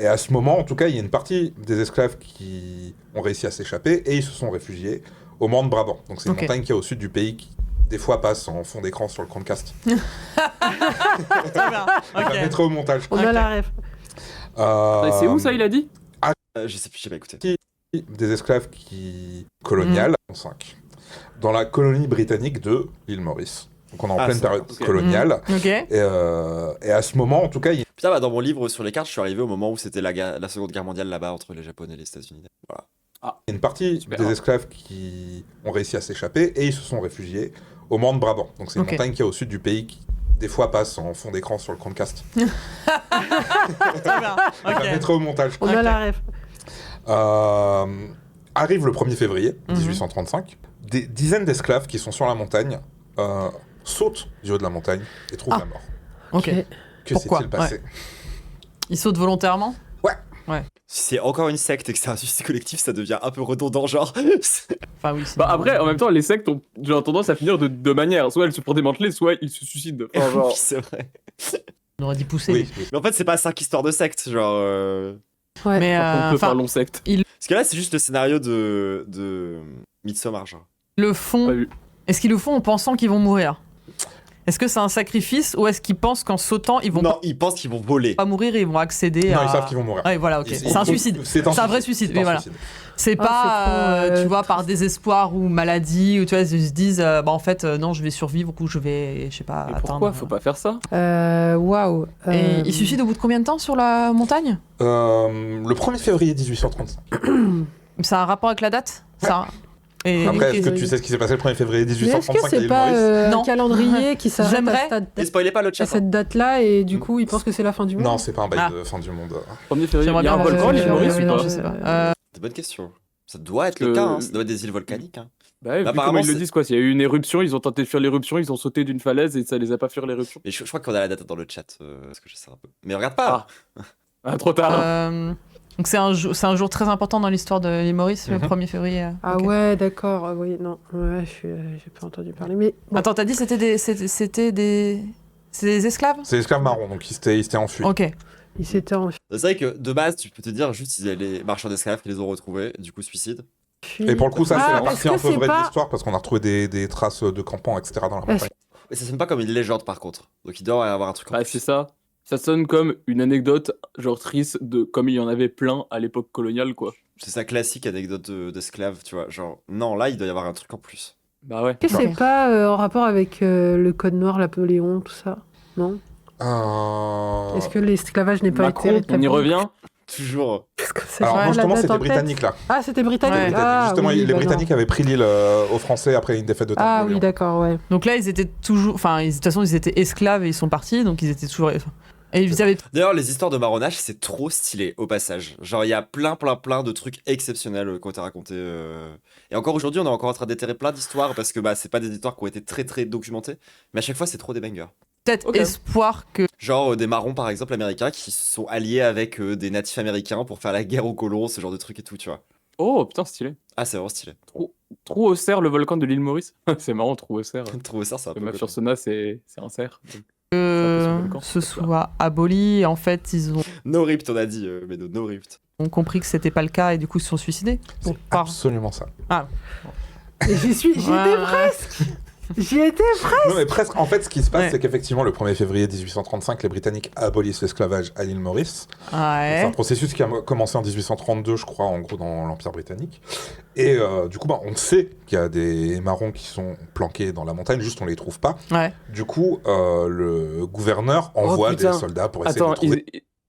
à ce moment, en tout cas, il y a une partie des esclaves qui ont réussi à s'échapper et ils se sont réfugiés au Mont de Brabant. Donc c'est une Ok. montagne qui est au sud du pays qui, des fois, passe en fond d'écran sur le Chromecast. Très bien. Je la Ok. mettrai au montage. On Ok. a la ref. C'est où ça, il a dit? Je sais plus, j'ai pas écouté. Des esclaves qui coloniales, 5, dans la colonie britannique de l'île Maurice. Donc on est en Ah, pleine ça, période ok. coloniale. Ok. Et à ce moment, en tout cas, il y a Putain, bah, dans mon livre sur les cartes, je suis arrivé au moment où c'était la Seconde Guerre mondiale là-bas entre les Japonais et les États-Unis. Voilà. une partie Super. des esclaves qui ont réussi à s'échapper et ils se sont réfugiés au Mont de Brabant. Donc c'est une Ok. montagne qui est au sud du pays qui, des fois, passe en fond d'écran sur le Chromecast. Très bien. Je la Ok. mettrai au montage. On Ok. a la ref. Arrive le 1er février Mhm. 1835. Des dizaines d'esclaves qui sont sur la montagne sautent du haut de la montagne et trouvent Ah. la mort. Ok. Que Pourquoi s'est-il passé? Il saute volontairement? Si c'est encore une secte et que c'est un suicide collectif, ça devient un peu redondant, genre. Enfin, oui. c'est- Bah après, en même temps, les sectes ont genre tendance à finir de deux manières. Soit elles se font démanteler, soit ils se suicident. Enfin, genre... Oui, c'est vrai. On aurait dit pousser. Oui, oui. Mais en fait, c'est pas 5 histoires de secte, genre. Ouais. Mais Par contre, enfin, parlons secte. Parce que là, c'est juste le scénario de Midsommar, genre. le fond. Pas vu. Est-ce qu'ils le font en pensant qu'ils vont mourir? Est-ce que c'est un sacrifice ou est-ce qu'ils pensent qu'en sautant, ils vont Non, ils pensent qu'ils vont voler. pas mourir et ils vont accéder Non, à... ils savent qu'ils vont mourir. Ouais, voilà, ok. C'est un suicide. C'est un vrai suicide, C'est oui, un voilà. suicide. C'est Ah, pas, c'est trop, tu vois, par désespoir ou maladie, ou tu vois, ils se disent, bah en fait, non, je vais survivre ou je vais, je sais pas, Mais atteindre. pourquoi faut pas faire ça? Waouh. Et il suicide au bout de combien de temps sur la montagne? Le 1er février 1835. Ça a un rapport avec la date? Ça... Et... Après, est-ce que tu sais ce qui s'est passé le 1er février Mais est-ce 1835 que à c'est l'île pas Maurice Non. un calendrier qui s'arrête J'aimerais. Et spoilez pas le chat. à cette date-là et du coup ils pensent que c'est la fin du monde? Non, c'est pas un bail Ah. de fin du monde. 1er février, J'aimerais il y a un bien volcan, voir- l'île Maurice ouais, ou non, pas? je sais pas. C'est une bonne question. Ça doit être le Que- cas, hein. Ça doit être des îles volcaniques. Hein. Bah ouais, vu Apparemment, comment ils le c'est- disent, quoi. S'il y a eu une éruption, ils ont tenté de fuir l'éruption, ils ont sauté d'une falaise et ça les a pas fuir l'éruption. Mais je crois qu'on a la date dans le chat, parce que je sais un peu. Mais regarde pas. Ah, trop tard. Donc c'est un jour très important dans l'histoire de l'île Maurice, le Mhm. 1er février. Ah ok. ouais, d'accord. Ah oui, non. Ouais, j'ai pas entendu parler. Mais bon. Attends, t'as dit c'était des esclaves? C'est l'esclave marron, donc il s'était enfui. Ok. Ils s'étaient en C'est vrai que de base, tu peux te dire juste ils avaient les marchands d'esclaves qui les ont retrouvés, du coup suicide. Et pour le coup, ça, Ah, c'est la est-ce partie que un peu c'est vraie de pas- l'histoire, parce qu'on a retrouvé des traces de campements, etc. dans la Est-ce- montagne. Mais ça sonne pas comme une légende par contre. Donc il doit y avoir un truc en Bah, plus. c'est ça. Ça sonne comme une anecdote, genre triste, de comme il y en avait plein à l'époque coloniale, quoi. C'est sa classique anecdote d'esclave, tu vois. Genre, non, là, il doit y avoir un truc en plus. Bah ouais. Est-ce que c'est pas en rapport avec le code noir, Napoléon, tout ça? Non? Est-ce que l'esclavage n'est pas Macron, été on y rétabli? revient. Toujours. Parce que ça, Alors, j'ai non, pas la justement, date c'était en tête. britannique, là. Ah, c'était britannique. Ouais. Ah, Justement, oui, les bah non. Britanniques avaient pris l'île aux Français après une défaite de Ah Napoléon. oui, d'accord, ouais. Donc là, ils étaient toujours. Enfin, de toute façon, ils étaient esclaves et ils sont partis, donc ils étaient toujours. Et ils avaient. D'ailleurs, les histoires de marronnage, c'est trop stylé au passage. Genre, il y a plein de trucs exceptionnels qui ont été racontés. Et encore aujourd'hui, on est encore en train d'éterrer plein d'histoires parce que bah, c'est pas des histoires qui ont été très documentées. Mais à chaque fois, c'est trop des bangers. Peut-être Ok. espoir que. Genre des marrons, par exemple, américains qui se sont alliés avec des natifs américains pour faire la guerre aux colons, ce genre de trucs et tout, tu vois. Oh putain, stylé. Ah, c'est vraiment stylé. Trou au cerf, le volcan de l'île Maurice. C'est marrant, trou au cerf. Trouver ça, c'est un peu. Le cool. Mafiorsona, c'est un cerf. donc. Que ce soit aboli. En fait, ils No ript, on a dit, mais no ript. ont compris que c'était pas le cas et du coup, ils se sont suicidés. C'est absolument ça. Et j'y étais presque. J'y étais presque. Non, mais presque. En fait, ce qui se passe, Ouais. c'est qu'effectivement, le 1er février 1835, les Britanniques abolissent l'esclavage à l'île Maurice. C'est un Ouais. processus qui a commencé en 1832, je crois, en gros, dans l'Empire britannique. Et du coup, bah, on sait qu'il y a des marrons qui sont planqués dans la montagne, juste on les trouve pas. Ouais. Du coup, le gouverneur envoie des putain. soldats pour essayer Attends, de trouver.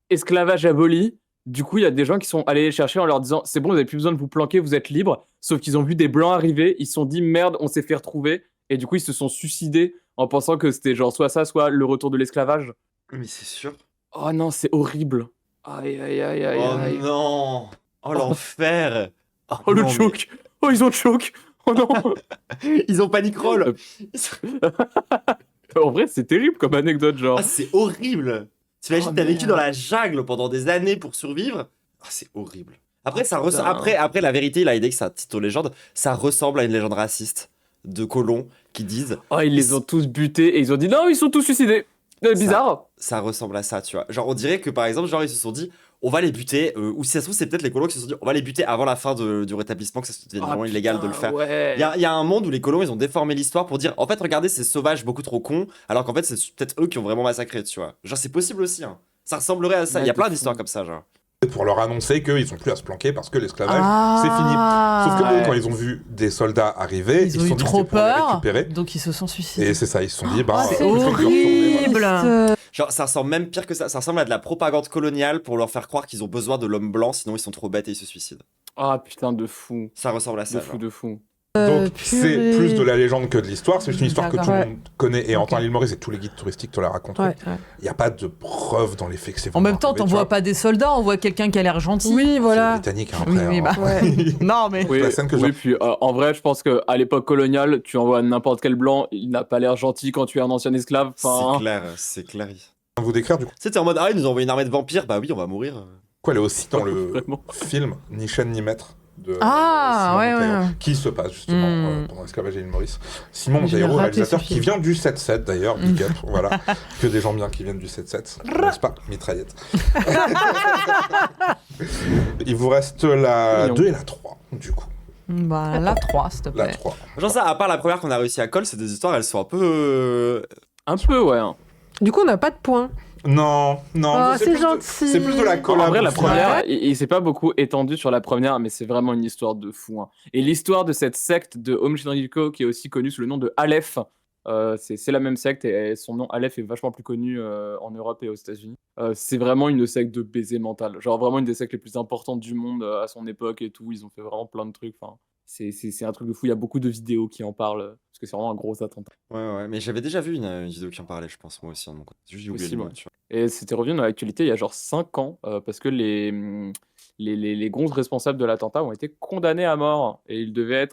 esclavage aboli. Du coup, il y a des gens qui sont allés les chercher en leur disant c'est bon, vous n'avez plus besoin de vous planquer, vous êtes libres. Sauf qu'ils ont vu des blancs arriver, ils se sont dit merde, on s'est fait retrouver. Et du coup, ils se sont suicidés en pensant que c'était genre soit ça, soit le retour de l'esclavage. Mais c'est sûr. Oh non, c'est horrible. Aïe, aïe, aïe, aïe, Oh aïe. non. Oh l'enfer. Oh le non, choke. Oh, ils ont choke. Oh non. mais- Ils ont panic roll. En vrai, c'est terrible comme anecdote, genre. Ah, c'est horrible. T'imagines, Oh, t'as vécu merde. dans la jungle pendant des années pour survivre. Ah, c'est horrible. Après, Oh, ça putain. après, la vérité, il a idée que c'est un titre légende. Ça ressemble à une légende raciste de colons qui disent. Oh, ils les ont tous butés et ils ont dit non, ils sont tous suicidés. Bizarre. Ça ressemble à ça, tu vois. Genre, on dirait que par exemple, genre, ils se sont dit, on va les buter. Ou si ça se trouve, c'est peut-être les colons qui se sont dit, on va les buter avant la fin du rétablissement, que ça devienne Ah, vraiment illégal de le putain, faire. Ouais. Il y a un monde où les colons ils ont déformé l'histoire pour dire en fait regardez c'est sauvage beaucoup trop con alors qu'en fait c'est peut-être eux qui ont vraiment massacré tu vois. Genre c'est possible aussi hein. Ça ressemblerait à ça. Il y a Ouais, plein de d'histoires fou. comme ça genre. Pour leur annoncer qu'ils sont plus à se planquer parce que l'esclavage, c'est fini. Ah. Sauf que eux, Ouais. quand ils ont vu des soldats arriver, Ils ils ont se eu sont dit que trop c'était pour les peur, récupérer. donc ils se sont suicidés. Et c'est ça, ils se sont dit, bah, Ah, c'est plutôt que de retourner, voilà. horrible. Genre ça ressemble même pire que ça. Ça ressemble à de la propagande coloniale pour leur faire croire qu'ils ont besoin de l'homme blanc sinon ils sont trop bêtes et ils se suicident. Ah putain, de fou. Ça ressemble à ça. De fou, genre. de fou. Donc c'est purée. plus de la légende que de l'histoire, c'est juste une histoire que tout D'accord. le monde connaît et entend à Ok. l'île Maurice et tous les guides touristiques te la racontent. Ouais, ouais. Il n'y a pas de preuve dans les faits que c'est En vraiment même temps, arrivé, t'en tu vois vois. pas des soldats, on voit quelqu'un qui a l'air gentil. Oui, C'est les voilà. Britanniques hein, Oui, après. oui, hein. bah. Ouais. Non, mais. Oui, la scène que oui j'ai- puis en vrai, je pense qu'à l'époque coloniale, tu envoies n'importe quel blanc, il n'a pas l'air gentil quand tu es un ancien esclave. Enfin, C'est clair, c'est clair. Vous décrire du coup. C'était en mode ah ils nous ont envoyé une armée de vampires bah oui on va mourir. Quoi, elle est aussi dans le vraiment. film Ni chaîne ni maître de Ah, Simon ouais, Monteiro, ouais. qui se passe justement Mm. pendant l'esclavage à l'île Maurice. Simon Je l'ai Monteiro, raté, réalisateur ce qui film. vient du 7-7 d'ailleurs, big up, voilà, que des gens bien qui viennent du 7-7, n'est-ce pas, mitraillette. Il vous reste la Mignon. 2 et la 3, du coup, Bah, la 3, s'il te la plaît. 3. Genre ça à part la première qu'on a réussi à coller c'est des histoires elles sont un peu Un peu, ouais. Du coup, on n'a pas de points. Non, Oh, c'est c'est plus gentil. c'est plus de la collab. En vrai, la au final. première, il s'est pas beaucoup étendu sur la première, mais c'est vraiment une histoire de fou. Hein. Et l'histoire de cette secte de Aum Shinrikyo, qui est aussi connue sous le nom de Aleph, c'est la même secte et son nom Aleph est vachement plus connu en Europe et aux États-Unis. C'est vraiment une secte de baiser mental. Genre vraiment une des sectes les plus importantes du monde à son époque et tout. Ils ont fait vraiment plein de trucs. Enfin, c'est un truc de fou. Il y a beaucoup de vidéos qui en parlent parce que c'est vraiment un gros attentat. Ouais, mais j'avais déjà vu une vidéo qui en parlait, je pense, moi aussi. Hein, donc, juste j'ai oublié le Possible, mot, ouais. tu vois. Et c'était revenu dans l'actualité il y a genre 5 ans parce que les gros responsables de l'attentat ont été condamnés à mort et ils devaient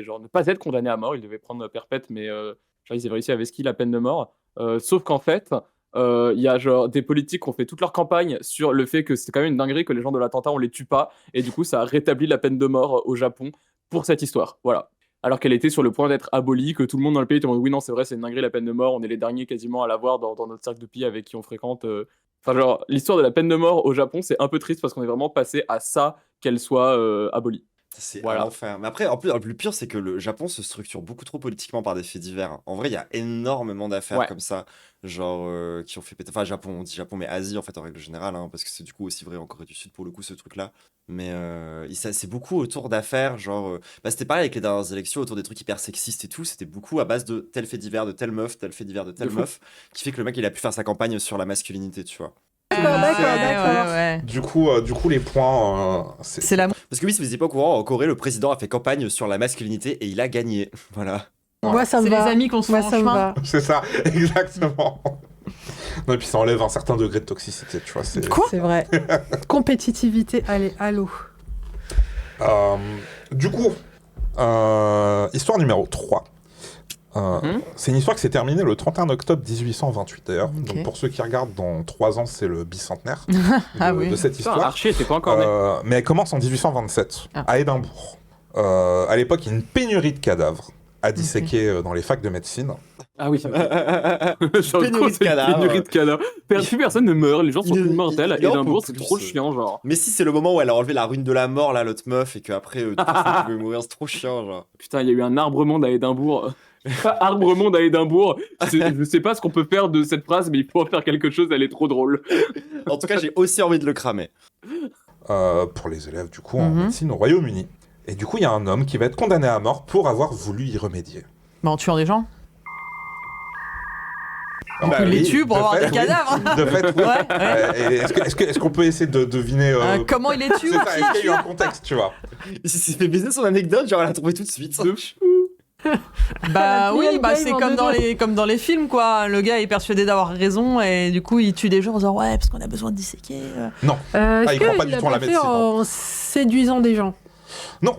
genre ne pas être condamnés à mort, ils devaient prendre perpète, mais genre, ils avaient réussi à vesquiller la peine de mort. Sauf qu'en fait, il y a genre des politiques qui ont fait toute leur campagne sur le fait que c'est quand même une dinguerie que les gens de l'attentat on les tue pas, et du coup ça a rétabli la peine de mort au Japon pour cette histoire. Voilà. Alors qu'elle était sur le point d'être abolie, que tout le monde dans le pays était en mode oui, non, c'est vrai, c'est une dinguerie la peine de mort, on est les derniers quasiment à l'avoir dans notre cercle de pays avec qui on fréquente. Enfin, genre, l'histoire de la peine de mort au Japon, c'est un peu triste parce qu'on est vraiment passé à ça qu'elle soit abolie. C'est Voilà. un enfer. Mais après, en plus, le plus pire, c'est que le Japon se structure beaucoup trop politiquement par des faits divers. Hein. En vrai, il y a énormément d'affaires Ouais. comme ça, genre qui ont fait péter. Enfin, Japon, on dit Japon, mais Asie en fait en règle générale, hein, parce que c'est du coup aussi vrai en Corée du Sud pour le coup ce truc-là. Mais c'est beaucoup autour d'affaires, genre. Bah, c'était pareil avec les dernières élections autour des trucs hyper sexistes et tout. C'était beaucoup à base de tel fait divers de telle meuf, tel fait divers de telle De fou. meuf, qui fait que le mec il a pu faire sa campagne sur la masculinité, tu vois. D'accord. Ouais. Du coup, les points, C'est la Parce que oui, si vous n'étiez pas au courant, en Corée, le président a fait campagne sur la masculinité et il a gagné. Voilà. Moi, ça me C'est les va. amis qu'on se Moi, fait en ça me chemin. va. C'est ça, exactement. Non, et puis ça enlève un certain degré de toxicité, tu vois. Quoi C'est vrai. Compétitivité, allez, allô. Du coup, histoire numéro 3. C'est une histoire qui s'est terminée le 31 octobre 1828 d'ailleurs. Ok. Donc pour ceux qui regardent, dans 3 ans, c'est le bicentenaire Ah oui. de cette Putain, histoire. Archie était pas encore né. Mais elle commence en 1827 Ah. à Édimbourg. À l'époque, il y a une pénurie de cadavres à disséquer dans les facs de médecine. Ah oui. Pénurie de cadavres. Pénurie de cadavres. Plus personne ne meurt, les gens sont immortels. À il en peut Édimbourg, c'est plus. trop chiant, genre. Mais si c'est le moment où elle a enlevé la rune de la mort, là, l'autre meuf, et qu'après, tout le monde pouvait mourir, c'est trop chiant, genre. Putain, il y a eu un arbre-monde à Édimbourg. Arbre-monde à Édimbourg. Je sais pas ce qu'on peut faire de cette phrase, mais il faut en faire quelque chose, elle est trop drôle. En tout cas, j'ai aussi envie de le cramer. Pour les élèves, du coup, en médecine au Royaume-Uni. Et du coup, il y a un homme qui va être condamné à mort pour avoir voulu y remédier. Bah, en tuant des gens. Bah Il les oui, tue pour de avoir fait, des cadavres. oui. De fait, oui. Ouais. Et est-ce qu'on peut essayer de deviner... Comment il les tue c'est ou ça, qui est-ce qu'il les y a eu un tue contexte, tu vois? Il s'est fait baiser son anecdote, genre, elle a trouvé tout de suite. Bah Elle a oui, plié le bah gars, c'est il comme vend comme dans les films, quoi. Le gars est persuadé d'avoir raison et du coup il tue des gens en disant ouais parce qu'on a besoin de disséquer. Est-ce il croit pas qu'il du l'a tout en la pas fait médecine, en séduisant des gens? Non.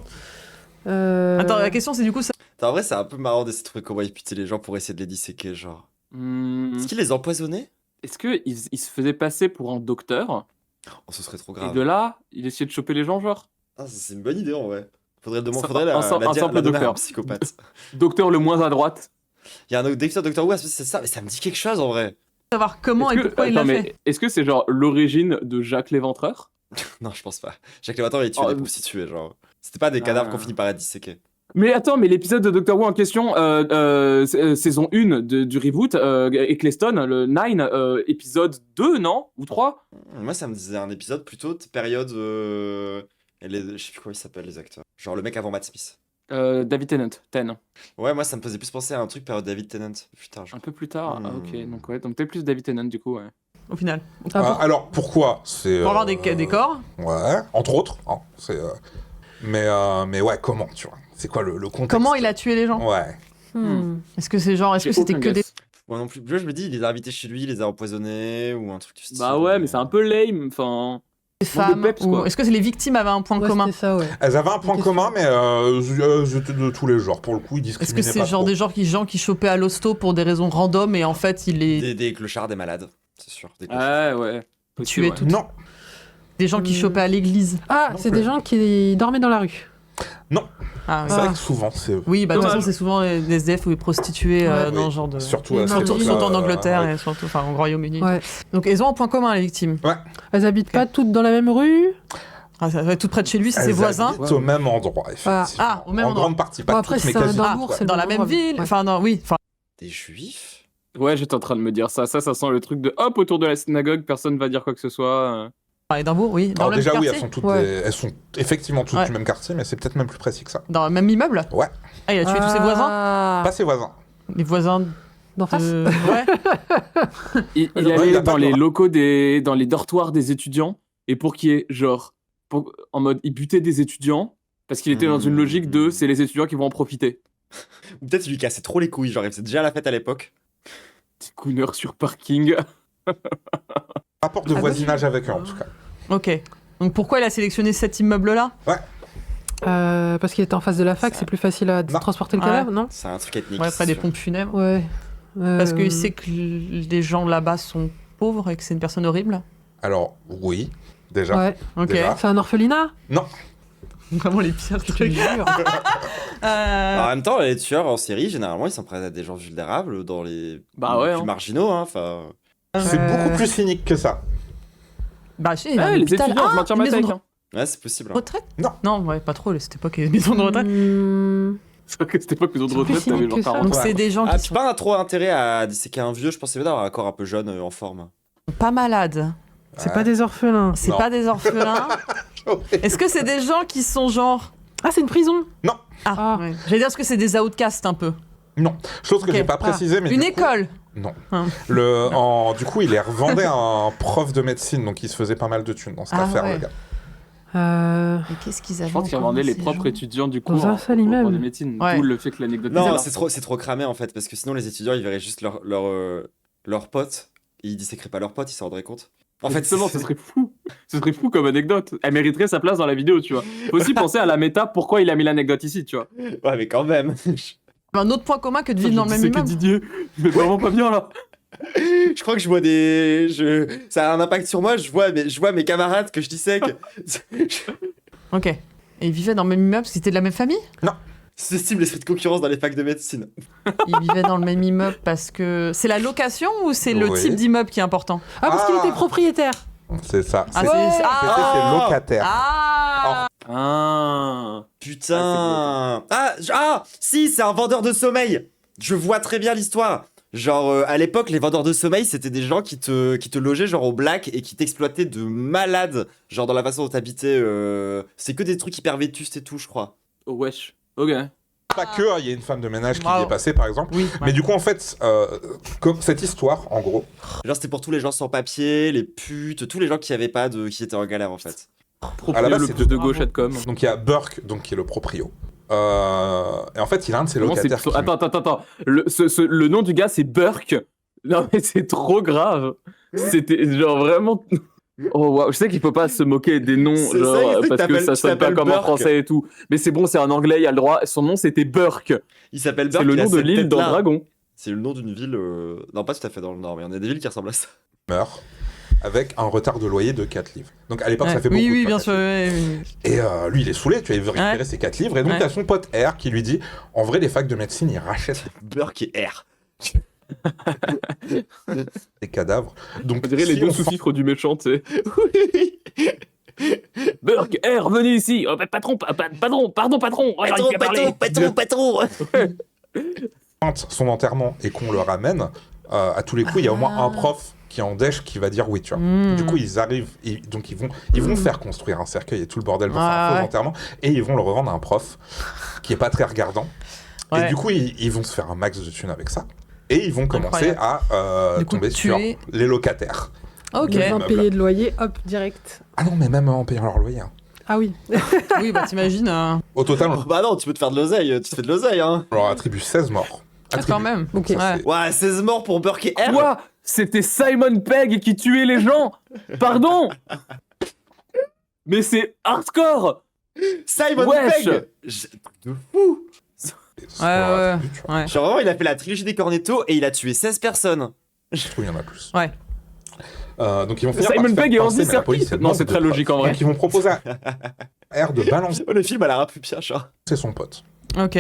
Attends, la question c'est du coup ça. En vrai, c'est un peu marrant d'essayer de trouver comment il putait les gens pour essayer de les disséquer, genre. Est-ce qu'il les empoisonnait? Est-ce qu'il se faisait passer pour un docteur Oh, ce serait trop et grave. de là, il essayait de choper les gens, genre Ah, c'est une bonne idée, en vrai. Faudrait Un simple la donner à un docteur. psychopathe. Docteur le moins à droite. Il y a un autre Doctor Who, c'est ça, mais ça me dit quelque chose, en vrai. Savoir comment et pourquoi il l'a fait. Est-ce que c'est genre l'origine de Jacques Léventreur? Non, je pense pas. Jacques Léventreur, il tuait Oh, des prostituées, genre. C'était pas des cadavres qu'on finit par être disséqués. Mais attends, mais l'épisode de Doctor Who en question, saison 1 du reboot, Eccleston, le 9, épisode 2, non? Ou 3? Moi, ça me disait un épisode plutôt de période. Je sais plus comment ils s'appellent, les acteurs. Genre le mec avant Matt Smith. David Tennant, Ten. Ouais, moi, ça me faisait plus penser à un truc période David Tennant. Putain, Un peu plus tard. Ah, ok, donc ouais, donc peut-être plus David Tennant du coup, ouais. Au final. Alors, pourquoi? C'est Pour avoir des corps. Ouais, entre autres. Hein, mais ouais, comment, tu vois? C'est quoi le contexte? Comment il a tué les gens. Ouais. Est-ce que c'est genre, est-ce que c'était que des. Moi non plus. Je me dis, il les a invités chez lui, il les a empoisonnés ou un truc du style. Bah ouais, mais c'est un peu lame, enfin. femmes peps, ou... quoi. Est-ce que les victimes avaient un point commun? C'était ça, ouais. Elles avaient un point commun, mais c'était de tous les genres. Pour le coup, ils Est-ce discriminaient que c'est pas genre trop. des gens qui chopaient à l'hosto pour des raisons random et en fait ils les Des clochards, des malades, c'est sûr. Des clochards. Ouais. tuaient Ouais. toutes? Non, Des gens qui chopaient à l'église? Ah, Non c'est plus. des gens qui dormaient dans la rue. Ah, c'est vrai que souvent, c'est... oui, bah de toute Dommage. façon c'est souvent des SDF ou des prostituées Ouais. dans Oui. ce genre de... Surtout, Les à cette Surtout époque-là, en Angleterre ouais. et surtout enfin, au Royaume-Uni. Ouais. Donc elles ont un point commun les victimes. Elles habitent pas toutes dans la même rue. Ah, ça va être tout près de chez lui, c'est ses Elles voisins. habitent au même endroit, effectivement. Ah, au même en endroit. grande partie, pas Bon, après, toutes, mais c'est un quasiment. Édimbourg, ouais. c'est le Dans la même même endroit, ville, ouais. enfin non, oui, enfin Des juifs? Ouais, j'étais en train de me dire ça. Ça sent le truc de hop, autour de la synagogue, personne va dire quoi que ce soit. À Édimbourg, oui. Dans Alors le même déjà, oui, quartier elles sont effectivement toutes Ouais. du même quartier, mais c'est peut-être même plus précis que ça. Dans le même immeuble? Ouais. Ah, il a tué tous ses voisins? Pas ses voisins. Les voisins D'en face Ouais. Il Ouais, il allait a pas dans de les droit. locaux dans les dortoirs des étudiants, et pour qu'il y ait, genre, en mode, il butait des étudiants, parce qu'il était dans une logique de, c'est les étudiants qui vont en profiter. Ou peut-être il lui cassait trop les couilles, genre il faisait déjà la fête à l'époque. Petit cooner sur parking. Rapport de Ah, voisinage avec eux, en tout cas. Ok. Donc pourquoi il a sélectionné cet immeuble-là? Parce qu'il était en face de la fac, c'est plus facile à Non. transporter le Ouais. cadavre, non? C'est un truc ethnique. Ouais, c'est près des sûr. pompes funèbres. Ouais. Parce qu'il sait que les gens là-bas sont pauvres et que c'est une personne horrible. Alors, oui, déjà. Ouais. Ok. Déjà. C'est un orphelinat? Vraiment les pires Je te trucs. jure. En même temps, les tueurs en série, généralement, ils s'en prennent à des gens vulnérables dans les Bah ouais, plus hein. marginaux. Hein, enfin. C'est beaucoup plus cynique que ça. Bah, si, il a un les hôpital. étudiants, je m'en tire une ma maison tête. de Hein. Ouais, c'est possible. hein. retraite? Non. Non, ouais, pas trop, à cette époque, les maisons de retraite. C'est vrai que cette époque, maison de C'est plus retraite, t'avais cynique genre que ça. 40 Donc ans. c'est des gens Ah, qui puis sont pas trop intérêt à disséquer un vieux, je pensais d'avoir un corps un peu jeune en forme. pas malades. C'est pas des orphelins. C'est Non. pas des orphelins. Est-ce que c'est des gens qui sont genre... Ah, c'est une prison? Ah, ouais. J'allais dire, est-ce que c'est des outcasts un peu? Non, chose que Ok. j'ai pas précisé, mais Une du coup- école? Non. Hein. Du coup, il les revendait à un prof de médecine, donc il se faisait pas mal de thunes dans cette Ah affaire, ouais. le gars. Mais qu'est-ce qu'ils avaient Je pense qu'ils en commun, revendaient les ces propres gens étudiants du Dans cours un seul au immeuble. cours de médecine. Ouais. D'où le fait que l'anecdote Non, est là. c'est trop cramé en fait, parce que sinon les étudiants ils verraient juste leurs potes, et ils disséqueraient pas leurs potes, ils s'en rendraient compte. En fait, Justement, ce serait fou. Ce serait fou comme anecdote. Elle mériterait sa place dans la vidéo, tu vois. Faut aussi penser à la méta, pourquoi il a mis l'anecdote ici, tu vois. Ouais, mais quand même. Un autre point commun que de vivre dans le même C'est que immeuble. Didier, je vais vraiment pas bien là. Je crois que je vois ça a un impact sur moi, je vois mes camarades que je dissèque. Ok. Et ils vivaient dans le même immeuble parce qu'ils étaient de la même famille? C'est cible l'esprit de concurrence dans les facs de médecine. Ils vivaient dans le même immeuble parce que... C'est la location ou c'est le Oui. type d'immeuble qui est important? Ah, parce qu'il Ah. était propriétaire. C'est ça. Ah, C'était c'est... ses Ah, locataires. ah Ah. Putain. Si, c'est un vendeur de sommeil. Je vois très bien l'histoire. Genre, à l'époque, les vendeurs de sommeil, c'était des gens qui te logeaient genre au black et qui t'exploitaient de malade. Genre dans la façon dont t'habitais. C'est que des trucs hyper vétustes et tout, je crois. Oh, wesh. Ok. Pas que, il y a une femme de ménage qui y Bravo. est passée, par exemple. Oui, Mais du coup, en fait, comme cette histoire, en gros, Genre, c'était pour tous les gens sans papier, les putes, tous les gens qui avaient pas de. Qui étaient en galère en fait. Proprio, À la base, le c'est plus de gauche Bravo. Adcom. donc il y a Burke, donc, qui est le proprio. Et en fait, il a un de ses Comment locataires. c'est- qui- Attends. Le nom du gars, c'est Burke. Non, mais c'est trop grave. C'était genre vraiment. Oh waouh, je sais qu'il faut pas se moquer des noms, C'est ça, genre, il y a un truc parce que t'appelles- ça tu sonne pas t'appelles comme en Burke. français et tout. Mais c'est bon, c'est en anglais, il y a le droit. Son nom, c'était Burke. Il s'appelle C'est Burke. le il a nom de cette l'île dans tête-là. Dragon. C'est le nom d'une ville. Non, pas tout à fait dans le nord, mais il y en a des villes qui ressemblent à ça. meurt avec un retard de loyer de 4 livres. Donc à l'époque, Ouais. ça fait beaucoup. Oui, tu oui, vois, bien 4 sûr. livres. Oui, oui. Et lui, il est saoulé, tu vois, il veut récupérer Ouais. ses 4 livres. Et donc, Ouais. t'as son pote R qui lui dit en vrai, les facs de médecine, ils rachètent Burke et R. des cadavres. Donc, On dirait les si deux on sous-fifres du méchant, tu sais. Oui. Burke, venez ici. Oh, patron, pardon, patron. Oh, il a parlé. patron. pointe son enterrement et qu'on le ramène, à tous les coups, il y a au moins un prof qui est en dèche qui va dire oui, tu vois. Mmh. Du coup, ils arrivent, donc ils vont faire construire un cercueil et tout le bordel pour faire un faux Ouais. enterrement, et ils vont le revendre à un prof qui est pas très regardant. Ouais. Et du coup, ils vont se faire un max de thunes avec ça. Et ils vont commencer Incroyable. à Du coup, tomber sur tuer- les locataires. Ok. Les Immeuble. impayés de loyer, hop, direct. Ah non, mais même en payant leur loyer. Hein. Ah oui. Oui, bah t'imagines. Au total, on Bah non, tu peux te faire de l'oseille, tu te fais de l'oseille, hein. leur attribue 16 morts. Ah, quand même. Donc Ok. ça, Ouais. c'est- Ouais, 16 morts pour Burke et R. Quoi? C'était Simon Pegg qui tuait les gens. Pardon. Mais c'est hardcore. Simon Wesh. Pegg. De fou. c'est Ouais, leur ouais, attribut, tu vois. ouais. Genre vraiment, il a fait la trilogie des Cornetto et il a tué 16 personnes. Je trouve qu'il y en a plus. Ouais. Donc ils vont finir par Simon se faire Pegg et pincer, Andy mais la police Serkis. est Non, manque c'est de très preuves. logique en vrai. Donc ils vont proposer à R de balancer Oh, le film a l'air un peu bien, genre. son pote Ok.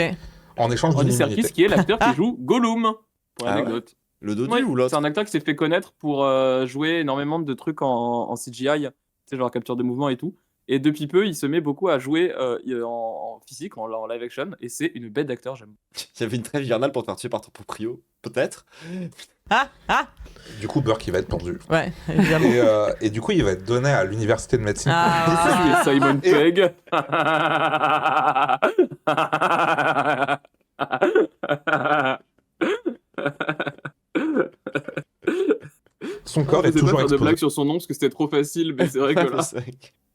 en échange d'une Andy Serkis immunité. qui est l'acteur qui joue Gollum. Pour Ah ouais. l'anecdote. Le Dodu Ouais, ou l'autre? c'est un acteur qui s'est fait connaître pour jouer énormément de trucs en CGI, tu sais, genre capture de mouvement et tout. Et depuis peu, il se met beaucoup à jouer en physique, en live action, et c'est une bête d'acteur, j'aime. Il y avait une trêve hivernale pour te faire tuer par ton proprio, peut-être. Ah. Du coup, Burke, il va être pendu. Ouais, évidemment. Et du coup, il va être donné à l'université de médecine. Ah. Tu es Simon Pegg. Son corps est Je toujours pas faire de exposé blague sur son nom parce que c'était trop facile, mais c'est vrai que là.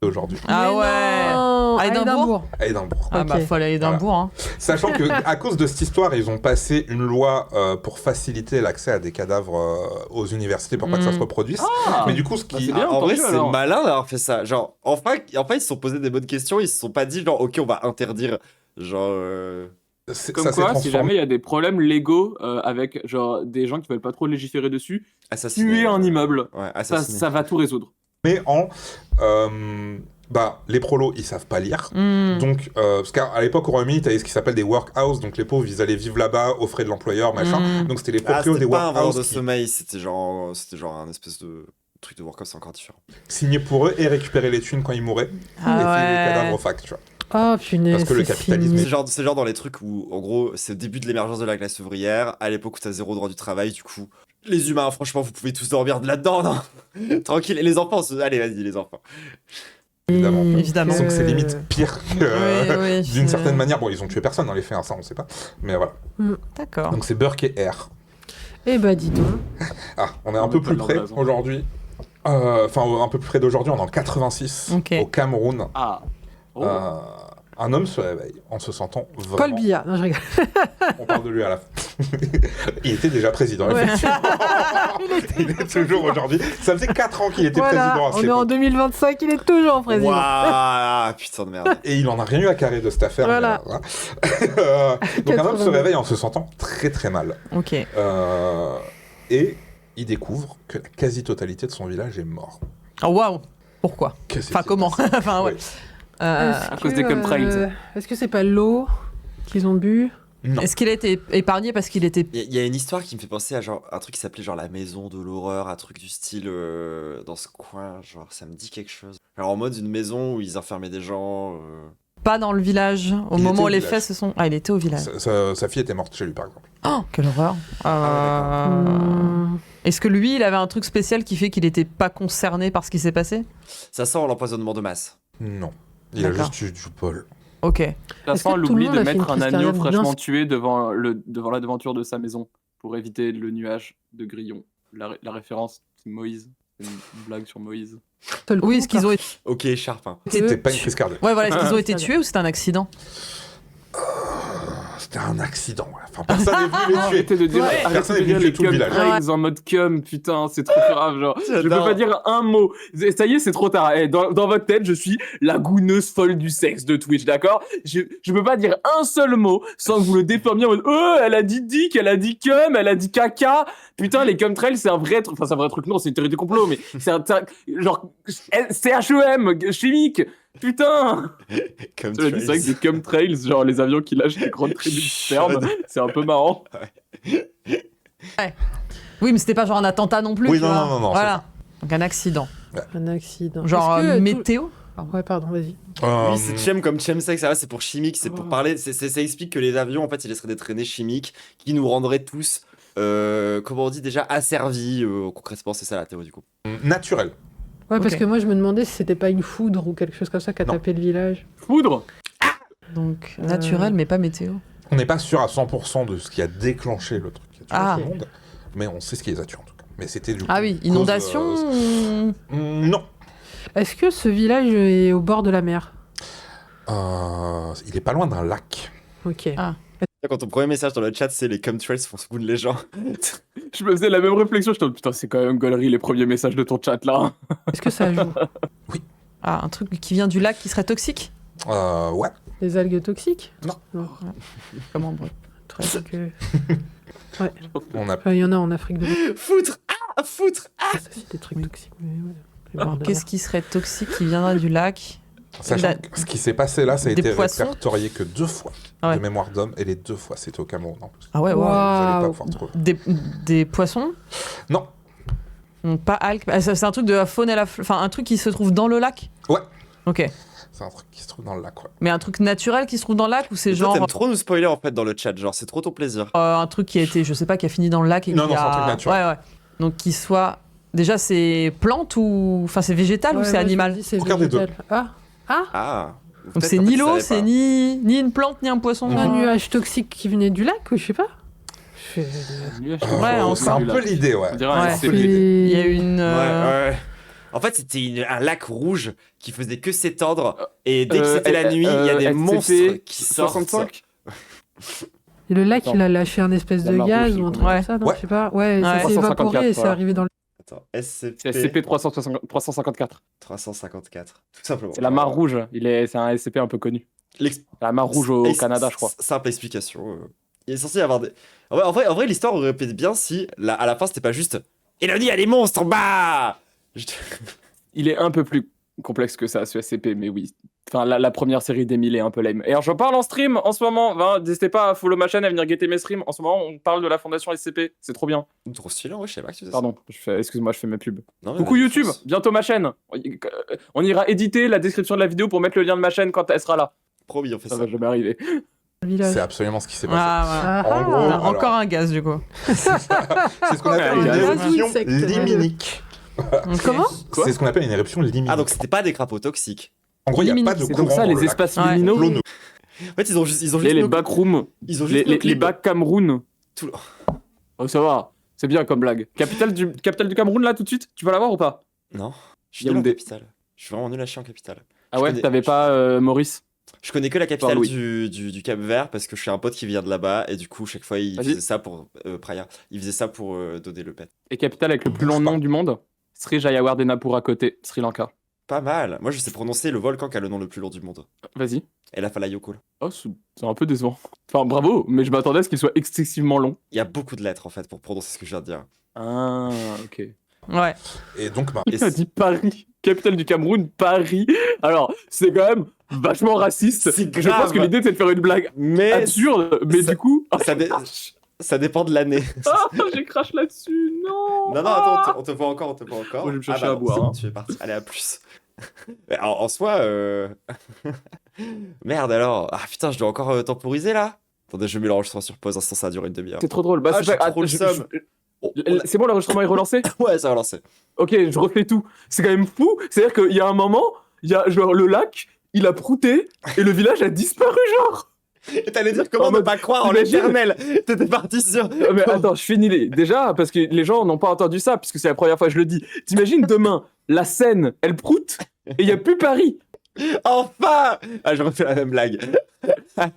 aujourd'hui. Ah Mais ouais. non, À Édimbourg. À Édimbourg. Ah bah Ok. faut aller à Édimbourg. Hein. Sachant que à cause de cette histoire, ils ont passé une loi pour faciliter l'accès à des cadavres aux universités pour pas que ça se reproduise. Ah. Mais du coup, ce Bah, qui c'est bien. En vrai, entendu, c'est alors. malin d'avoir fait ça. Genre, enfin, ils se sont posés des bonnes questions. Ils se sont pas dit, genre, ok, on va interdire. Genre. Comme ça s'est quoi, si transformé. jamais il y a des problèmes légaux avec genre des gens qui veulent pas trop légiférer dessus, Assassiner. tuer un immeuble, Ouais, ça, assassiner. ça va tout résoudre. Mais les prolos, ils savent pas lire. Donc, parce qu'à l'époque, au Royaume-Uni, t'avais ce qui s'appelle des workhouse, donc les pauvres, ils allaient vivre là-bas aux frais de l'employeur, machin. Donc, c'était les Ah, proprios des c'était pas un vendeur workhouse de qui sommeil, c'était genre un espèce de truc de workhouse, c'est encore différent. signaient pour eux et récupéraient les thunes quand ils mouraient. Et filaient les cadavres aux facs, tu vois. Oh punaise. Parce que le c'est capitalisme fini. C'est genre dans les trucs où, en gros, c'est le début de l'émergence de la classe ouvrière, à l'époque où t'as zéro droit du travail, du coup. Les humains, franchement, vous pouvez tous dormir de là-dedans, non? Tranquille. Et les enfants, allez, vas-y, les enfants. Évidemment. Évidemment. Donc, c'est limite pire que. Oui, D'une certaine manière, bon, ils ont tué personne dans les faits, hein, ça on sait pas. Mais voilà. D'accord. Donc, c'est Burke et R. Eh bah dis donc. Ah, on est On un peu est pas plus dans près le blason. aujourd'hui. Enfin, un peu plus près d'aujourd'hui, on est en 86, Ok. au Cameroun. Ah. Oh. Un homme se réveille en se sentant vraiment... Paul Biya. Non, je rigole. On parle de lui à la fin. Il était déjà président, Ouais. effectivement. Il est toujours aujourd'hui. Ça faisait 4 ans qu'il était président Voilà, à on cette est en époque. 2025, il est toujours président. Waouh, putain de merde. Et il en a rien eu à carrer de cette affaire. Voilà. mais, donc un homme se 82. réveille en se sentant très très mal. Ok. Et il découvre que la quasi-totalité de son village est mort. Oh waouh. Pourquoi? Que Enfin s'est-il comment? passé Enfin ouais. Oui. À cause des chemtrails. Est-ce que c'est pas l'eau qu'ils ont bu? Non. Est-ce qu'il a été épargné parce qu'il était Il y a une histoire qui me fait penser à genre un truc qui s'appelait genre la maison de l'horreur, un truc du style dans ce coin, genre ça me dit quelque chose. Alors en mode une maison où ils enfermaient des gens. pas dans le village au Il moment était où au les village. faits se sont. Ah, il était au village. Sa fille était morte chez lui, par exemple. Oh, quelle horreur. Hmm. Est-ce que lui, il avait un truc spécial qui fait qu'il n'était pas concerné par ce qui s'est passé? Ça sent l'empoisonnement de masse. Non. Il a D'accord. juste eu du bol. Ok. La Est-ce fin, que tout le l'oubli monde de a fait mettre une un crise agneau cardiaque fraîchement bien- tué devant la devanture de sa maison pour éviter le nuage de grillons. La référence, c'est Moïse. C'est une blague sur Moïse. Seul Oui, coup, est-ce qu'ils ont été. Ok, Sharp. Hein. C'était pas une crise cardiaque. Ouais, voilà, est-ce qu'ils ont été Ah. tués ou c'était un accident? C'était un accident. Ouais. Enfin, personne n'est venu les tuer. Arrêtez de dire, Ouais. arrêtez Personne de n'est dire venu les tuer tout le village. chemtrails en mode cum, putain, c'est trop grave. Genre, je peux J'adore. pas dire un mot. Ça y est, c'est trop tard. Eh, dans votre tête, je suis la gouineuse folle du sexe de Twitch, d'accord? Je peux pas dire un seul mot sans que vous le déformiez en mode oh, elle a dit dick, elle a dit cum, elle a dit caca. Putain, les chemtrails, c'est un vrai truc. Enfin, c'est un vrai truc, non, c'est une théorie du complot, mais c'est un genre CHEM, chimique. Putain! Comme C'est vrai que des chemtrails, genre les avions qui lâchent des grandes tribus de sperme, c'est un peu marrant. Oui, mais c'était pas genre un attentat non plus. Oui, tu non, vois. non, non, Voilà. Donc un accident. Un accident. Genre Est-ce que tout- météo? Ouais, pardon, vas-y. Oui, c'est chem comme chemsex, ça va, c'est pour chimique, c'est pour parler. Ça explique que les avions, en fait, ils laisseraient des traînées chimiques qui nous rendraient tous, comment on dit déjà, asservis. Concrètement, c'est ça la théorie du coup. Naturel. Ouais, parce Ok. que moi je me demandais si c'était pas une foudre ou quelque chose comme ça qui a Non. tapé le village. Foudre! Donc naturel, mais pas météo. On n'est pas sûr à 100% de ce qui a déclenché le truc qui a tué Ah. tout le monde, mais on sait ce qui les a tués en tout cas. Mais c'était du coup. Ah oui, cause, inondation. Non. Est-ce que ce village est au bord de la mer? Il est pas loin d'un lac. Ok. Ah. Quand ton premier message dans le chat, c'est les chemtrails font secouer les gens. Je me faisais la même réflexion, je te dis putain, c'est quand même gaulerie les premiers messages de ton chat là. Est-ce que ça joue? Ah, un truc qui vient du lac qui serait toxique? Ouais. Des algues toxiques? Non. Comment bon. Truc, On a. il y en a en Afrique de l'Ouest, Foutre! Ah, foutre! ça c'est des trucs toxiques. Mais ouais. Les bords de Qu'est-ce qui serait toxique qui viendrait du lac? Sachant La- que ce qui s'est passé là, ça a Des été poissons répertorié que 2 fois Ah ouais. de mémoire d'homme, et les 2 fois c'était au Cameroun en plus. Ah ouais, Wow. ouais. Vous allez pas Waouh. pouvoir trouver. Des poissons? Non. Donc, pas algues. Ah, c'est un truc de la faune et la enfin un truc qui se trouve dans le lac? Ouais. Ok. C'est un truc qui se trouve dans le lac, ouais. Mais un truc naturel qui se trouve dans le lac ou c'est Et toi, genre t'aimes trop nous spoiler en fait dans le chat, genre c'est trop ton plaisir. un truc qui a été, je sais pas, qui a fini dans le lac et Non, qui non, c'est un truc a... naturel. Ouais. Donc qui soit... Déjà, c'est plante ou... Enfin, c'est végétal ou Ouais, c'est moi, je animal me dis, c'est Regardez deux. végétal. Ah, Ah. Donc Peut-être, c'est en fait, ni tu l'eau, savais c'est pas. ni une plante, ni un poisson. Mhm. un nuage toxique qui venait du lac ou je sais pas. Ouais, C'est un peu l'idée, ouais. On dirait Ouais. un C'est un SCP. peu l'idée. Il y a une... Ouais. En fait, c'était un lac rouge qui faisait que s'étendre. Et dès que c'était la nuit, il y a des SCP monstres qui sortent. 65. Et le lac, Attends. il a lâché un espèce La de marre gaz rouge, ou un truc ouais. comme ça, non Ouais. je sais pas. Ouais, ça Ouais. s'est évaporé 354, et c'est voilà. arrivé dans le... Attends, C'est SCP SCP 354. 354. Tout simplement. C'est la mare rouge. C'est un SCP un peu connu. L'ex- La mare rouge au Et Canada, je crois. Simple explication. Il est censé y avoir des. En vrai, l'histoire aurait pu être bien si, à la fin, c'était pas juste. Elodie, il y a des monstres en bas. Il est un peu plus complexe que ça, ce SCP, mais oui. Enfin, la première série d'Emile est un peu lame. Et alors, j'en parle en stream en ce moment. N'hésitez pas à follow ma chaîne, à venir guetter mes streams. En ce moment, on parle de la fondation SCP. C'est trop bien. Trop stylé, ouais, je sais pas que tu faisais Pardon, excuse-moi, je fais mes pubs. ça. Non, mais Coucou vas-y, YouTube, fonce. bientôt ma chaîne. On ira éditer la description de la vidéo pour mettre le lien de ma chaîne quand elle sera là. Promis, on fait Ça ça. va jamais arriver. le village. C'est absolument ce qui s'est passé. Ah, Ah, En gros, ah. voilà. Encore un gaz, du coup. C'est ce qu'on appelle Ouais, une gaz. éruption Insecte. liminique. Comment Quoi C'est ce qu'on appelle une éruption liminique. Ah, donc c'était pas des crapauds toxiques. En gros, il n'y a liminique, pas de C'est courant donc ça, dans les le lac. espaces Ouais. liminaux. L'eau ne- En fait, ils ont juste. Les nos- backrooms. Ils ont juste. nos Les clips. bacs Cameroun. Tout- Oh, ça va. C'est bien comme blague. Capitale du Cameroun, là, tout de suite. Tu vas l'avoir ou pas? Non, je suis nul en Yaoundé. capitale. Je suis vraiment nul à chier en capitale. Ah Je ouais, connais- t'avais pas Maurice? Je connais que la capitale Louis. du Cap Vert parce que je suis un pote qui vient de là-bas et du coup, chaque fois, il Vas-y. faisait ça pour. Praia. Il faisait ça pour donner le pet. Et capitale avec le plus long nom du monde? Sri Jayawardenapur à côté, Sri Lanka. Pas mal. Moi, je sais prononcer le volcan qui a le nom le plus long du monde. Vas-y. Et la Falayokul. Oh, c'est un peu décevant. Enfin, bravo, mais je m'attendais à ce qu'il soit excessivement long. Il y a beaucoup de lettres en fait pour prononcer ce que je viens de dire. Ah, ok. Ouais. Et donc, bah, Et Il a dit Paris. Capitale du Cameroun, Paris. Alors, c'est quand même vachement raciste. C'est Je pense grave. que l'idée, c'est de faire une blague Mais absurde, mais ça- du coup... ça, dé- ça dépend de l'année. Ah, j'ai crash là-dessus, non. Non, attends, on te voit encore, on te voit encore. Moi, je vais me chercher bah à non, boire, c'est bon, hein. tu es parti. Allez, à plus. Mais en soi, merde alors. Ah putain, je dois encore temporiser là. Attendez, je mets l'enregistrement sur pause, instant ça a duré une demi-heure. C'est trop drôle. Bah, Ah, c'est j'ai pas- trop le seum. C'est bon, l'enregistrement est relancé? Ouais, ça va lancer. Ok, je refais tout. C'est quand même fou. C'est-à-dire qu'il y a un moment, il y a genre le lac, il a prouté, et le village a disparu, genre. Et t'allais dire comment En ne mode, pas croire en t'imagines l'éternel. T'étais parti sur. Mais attends, je finis déjà, parce que les gens n'ont pas entendu ça, puisque c'est la première fois que je le dis. T'imagines demain, la Seine, elle proute, et il n'y a plus Paris. Enfin. Ah, je refais la même blague.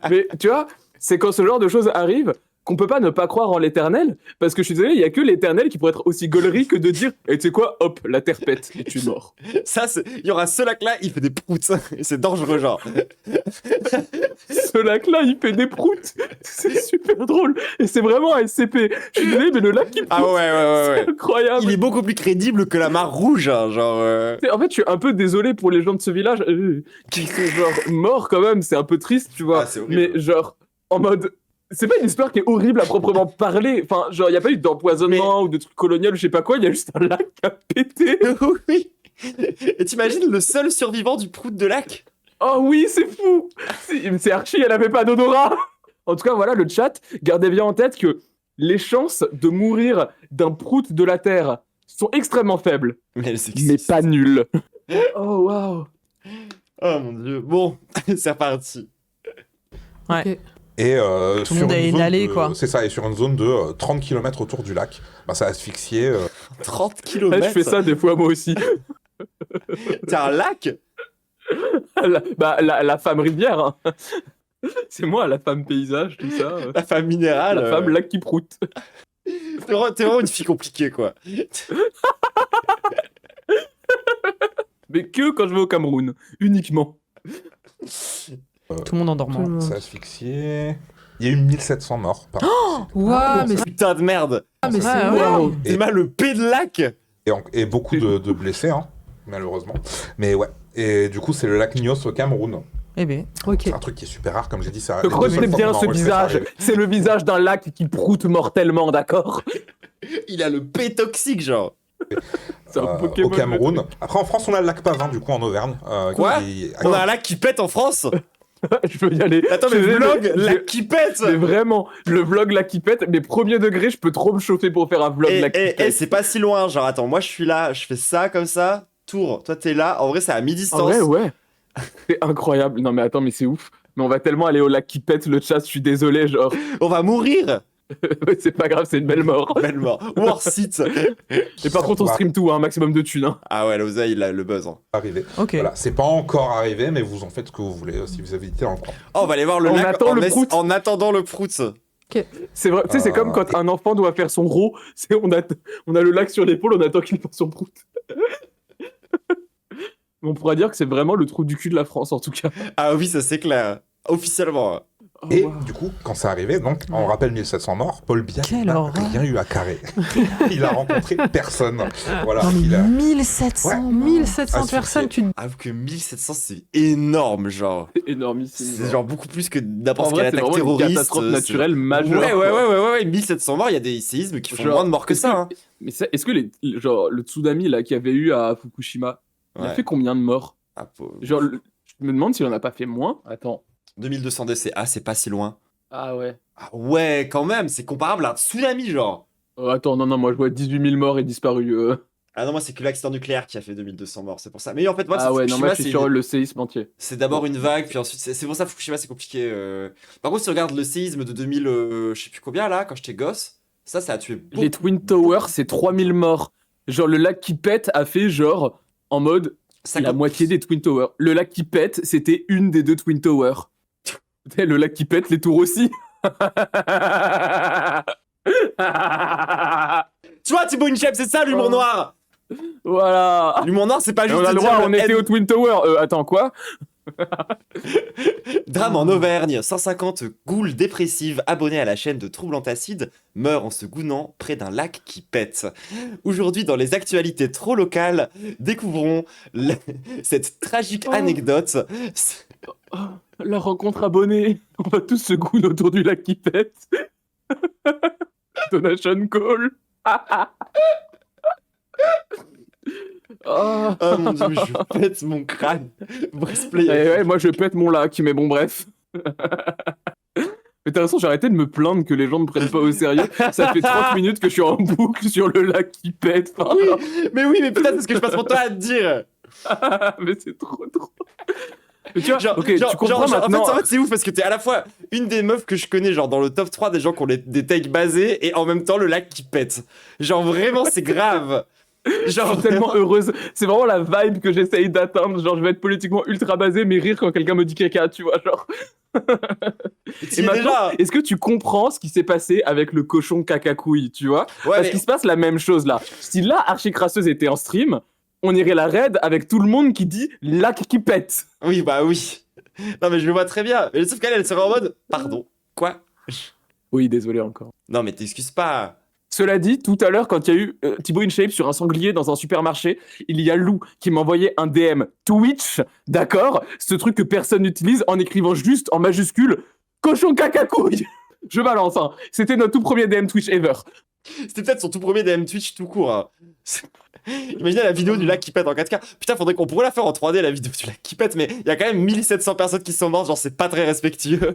Mais tu vois, c'est quand ce genre de choses arrive qu'on peut pas ne pas croire en l'éternel, parce que je suis désolé, il y a que l'éternel qui pourrait être aussi gaulerie que de dire, et tu sais quoi, hop, la terre pète, et tu es mort. Ça, il y aura ce lac là, il fait des proutes. Et c'est dangereux, genre. Ce lac-là, il fait des proutes. C'est super drôle. Et c'est vraiment un SCP. Je suis désolé, mais le lac qui proute, Ah ouais. c'est incroyable. Il est beaucoup plus crédible que la mare rouge, hein, genre. En fait, je suis un peu désolé pour les gens de ce village qui sont genre morts quand même. C'est un peu triste, tu vois. Ah, c'est horrible. Mais genre, en mode... C'est pas une histoire qui est horrible à proprement parler. Enfin, genre, il n'y a pas eu d'empoisonnement ou de trucs colonial ou je sais pas quoi. Il y a juste un lac qui a pété. Oui. Et t'imagines le seul survivant du prout de lac? Oh oui, c'est fou. C'est Archie, elle avait pas d'odorat. En tout cas, voilà, le chat, gardez bien en tête que les chances de mourir d'un prout de la Terre sont extrêmement faibles, Mais elles existent. mais pas nulles. Oh, waouh. Oh mon dieu. Bon, c'est reparti. Ouais. Ok. Et Tout le monde a inhalé, quoi. C'est ça, et sur une zone de 30 km autour du lac, bah, ça a asphyxié. 30 Ouais, km. je fais ça des fois moi aussi. T'as un lac? La femme rivière. Hein. C'est moi, la femme paysage, tout ça. La femme minérale. La femme lac qui proute. T'es vraiment une fille compliquée, quoi. Mais que quand je vais au Cameroun, uniquement. Tout le monde en dormant. Tout le monde. Ça a asphyxié. Il y a eu 1700 morts. Ouah, mais Putain de merde. mais c'est Ouais, ouais. énorme. Et- T'es mal le P de lac. Et beaucoup de blessés, hein, malheureusement. Mais ouais. Et du coup, c'est le lac Nyos au Cameroun. Eh ben. Ok. C'est un truc qui est super rare, comme j'ai dit. Ça, Donc retenez bien ce visage. C'est le visage d'un lac qui proute mortellement, d'accord? Il a le P toxique, genre. C'est un Pokémon. Au Cameroun. Après, en France, on a le lac Pavin, du coup, en Auvergne. Quoi On a un lac qui pète en France. Je veux y aller. Attends, mais le vlog, lac qui pète. Mais vraiment, le vlog là qui pète, mais premier degré, je peux trop me chauffer pour faire un vlog là qui pète. C'est pas si loin, genre attends, moi je suis là, je fais ça comme ça, tour, toi t'es là, en vrai c'est à mi-distance. En vrai, ouais. C'est incroyable. Non mais attends, mais c'est ouf. Mais on va tellement aller au lac qui pète, le chat, je suis désolé, genre. On va mourir. C'est pas grave, c'est une belle mort. Belle mort. Ou hors site. Et par contre, on stream tout, un maximum de thunes. Hein. Ah ouais, l'oseille, il a le buzz. Hein. Arrivé. Ok. Voilà, c'est pas encore arrivé, mais vous en faites ce que vous voulez si vous avez été dans le coin. Oh, on va aller voir le On lac attend le prout. en attendant le prout. C'est vrai, tu sais, c'est comme quand un enfant doit faire son gros, on a le lac sur l'épaule, on attend qu'il fasse son prout. On pourra dire que c'est vraiment le trou du cul de la France, en tout cas. Ah oui, ça c'est clair. Officiellement. Oh, Et wow. du coup, quand c'est arrivé, donc, on rappelle 1700 morts, Paul Biya Quelle n'a horreur. rien eu à carrer. Il a rencontré personne. Voilà, Non, mais il a... 1700 Ouais. 1700 Ah, personnes, tu... Avoue que 1700 c'est énorme, genre. C'est énormissime. C'est genre beaucoup plus que En n'importe vrai, quelle c'est attaque vraiment une terroriste. catastrophe c'est- naturelle majeure. Ouais, 1700 morts, il y a des séismes qui font Genre, moins de morts que est-ce ça. Hein. Mais est-ce que genre, le tsunami là qu'il y avait eu à Fukushima, il a Ouais. fait combien de morts? Ah, pauvre. Genre, je me demande s'il en a pas fait moins. Attends. 2200 décès, ah c'est pas si loin. Ah ouais. Ah ouais, quand même, c'est comparable à un tsunami, genre. Attends, non, moi je vois 18 000 morts et disparus. Ah non, moi c'est que l'accident nucléaire qui a fait 2200 morts, c'est pour ça. Mais en fait, moi, Ah ouais, non, moi Fukushima, je suis sur le séisme entier. c'est d'abord une vague, puis ensuite, c'est pour ça Fukushima c'est compliqué. Par contre, si tu regardes le séisme de 2000, je sais plus combien là, quand j'étais gosse, ça a tué beaucoup. Les Twin Towers, c'est 3000 morts. Genre, le lac qui pète a fait genre en mode la moitié des Twin Towers. Le lac qui pète, c'était une des 2 Twin Towers. Le lac qui pète, les tours aussi. Tu vois, Thibaut Inchep, c'est ça l'humour Oh. noir. Voilà. L'humour noir, c'est pas Et juste on a de le dire droit, le on était N. au Twin Tower. Attends, quoi? Drame en Auvergne, 150 goules dépressives abonnées à la chaîne de Trouble Antacide meurent en se gounant près d'un lac qui pète. Aujourd'hui, dans les actualités trop locales, découvrons cette tragique Oh. anecdote. Oh, la rencontre abonnée. On va tous se gouler autour du lac qui pète. Donation call. Oh. Oh mon dieu, je pète mon crâne. Breastplay. Ouais, moi je pète mon lac, mais bon, bref. Mais t'as raison, j'ai arrêté de me plaindre que les gens me prennent pas au sérieux. Ça fait 30 minutes que je suis en boucle sur le lac qui pète. Oui, mais putain, c'est ce que je passe mon temps à te dire. Mais c'est trop drôle. Mais tu vois, Genre, ok, tu comprends maintenant. En fait, c'est ouf parce que t'es à la fois une des meufs que je connais, genre dans le top 3 des gens qui ont des takes basés, et en même temps le lac qui pète. Genre vraiment, c'est grave. Je Genre suis tellement heureuse. C'est vraiment la vibe que j'essaye d'atteindre. Genre, je vais être politiquement ultra basé, mais rire quand quelqu'un me dit caca, tu vois. Genre. t'y Et es maintenant, déjà. est-ce que tu comprends ce qui s'est passé avec le cochon caca-couille, tu vois? Ouais, Parce mais- qu'il se passe la même chose là. Si là, Archie Crasseuse était en stream, on irait la raid avec tout le monde qui dit lac qui pète. Oui, bah oui. Non, mais je le vois très bien. Mais sauf qu'elle, elle serait en mode pardon. Quoi? Oui, désolé encore. Non, mais t'excuses pas. Cela dit, tout à l'heure, quand il y a eu Thibaut InShape sur un sanglier dans un supermarché, il y a Lou qui m'a envoyé un DM Twitch, d'accord? Ce truc que personne n'utilise en écrivant juste en majuscule cochon caca couille. Je balance, hein. C'était notre tout premier DM Twitch ever. C'était peut-être son tout premier DM Twitch tout court. Hein. Imaginez la vidéo du lac qui pète en 4K. Putain, faudrait qu'on pourrait la faire en 3D, la vidéo du lac qui pète, mais il y a quand même 1700 personnes qui sont mortes, genre c'est pas très respectueux.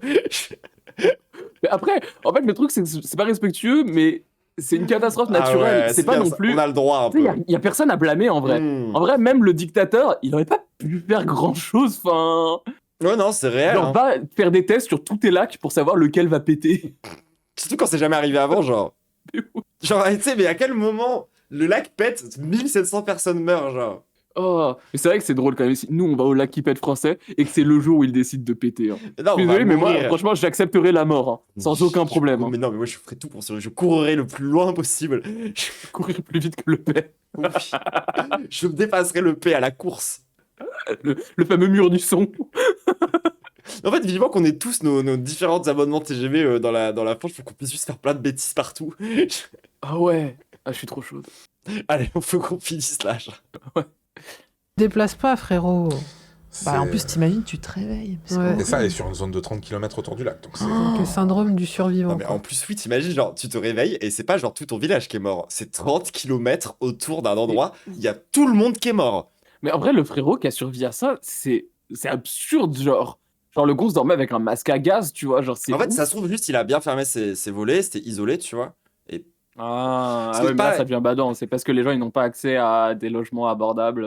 Mais après, en fait, le truc, c'est que c'est pas respectueux, mais c'est une catastrophe naturelle. Ah ouais, c'est pas bien, non ça. plus. On a le droit un Tu sais, peu. y a personne à blâmer en vrai. Hmm. En vrai, même le dictateur, il aurait pas pu faire grand chose. Enfin, Ouais, non, c'est réel. genre, Hein. va faire des tests sur tous tes lacs pour savoir lequel va péter. Surtout quand c'est jamais arrivé avant, genre. Genre, tu sais, mais à quel moment le lac pète, 1700 personnes meurent, genre. Oh, mais c'est vrai que c'est drôle quand même. Si nous, on va au lac qui pète français et que c'est le jour où il décide de péter. Hein. Non, Je suis on va désolé, mais moi, mourir. franchement, j'accepterai la mort, hein, sans aucun problème. Hein. Mais non, mais moi je ferai tout pour ça. Je courrai le plus loin possible. Courir plus vite que le paix. Oui. Je dépasserai le P à la course. Le fameux mur du son. En fait, vivement qu'on ait tous nos différents abonnements TGV dans la France pour qu'on puisse juste faire plein de bêtises partout. Ah ouais. Ah, je suis trop chaude. Allez, on faut qu'on finisse là. genre. Déplace pas, frérot. Bah, en plus, t'imagines, tu te réveilles. Ouais. Et ça, elle est sur une zone de 30 km autour du lac. Donc c'est... Donc, le syndrome du survivant. Non, mais quoi. en plus, oui, t'imagines, genre, tu te réveilles et c'est pas genre tout ton village qui est mort. C'est 30 km autour d'un endroit, il y a tout le monde qui est mort. Mais en vrai, le frérot qui a survécu à ça, c'est absurde, genre. Genre, le gros dormait avec un masque à gaz, tu vois. Genre, c'est En fait, ouf. ça se trouve juste, il a bien fermé ses volets, c'était isolé, tu vois. Ah, C'est ouais, mais pas- là, ça devient badant. C'est parce que les gens, ils n'ont pas accès à des logements abordables.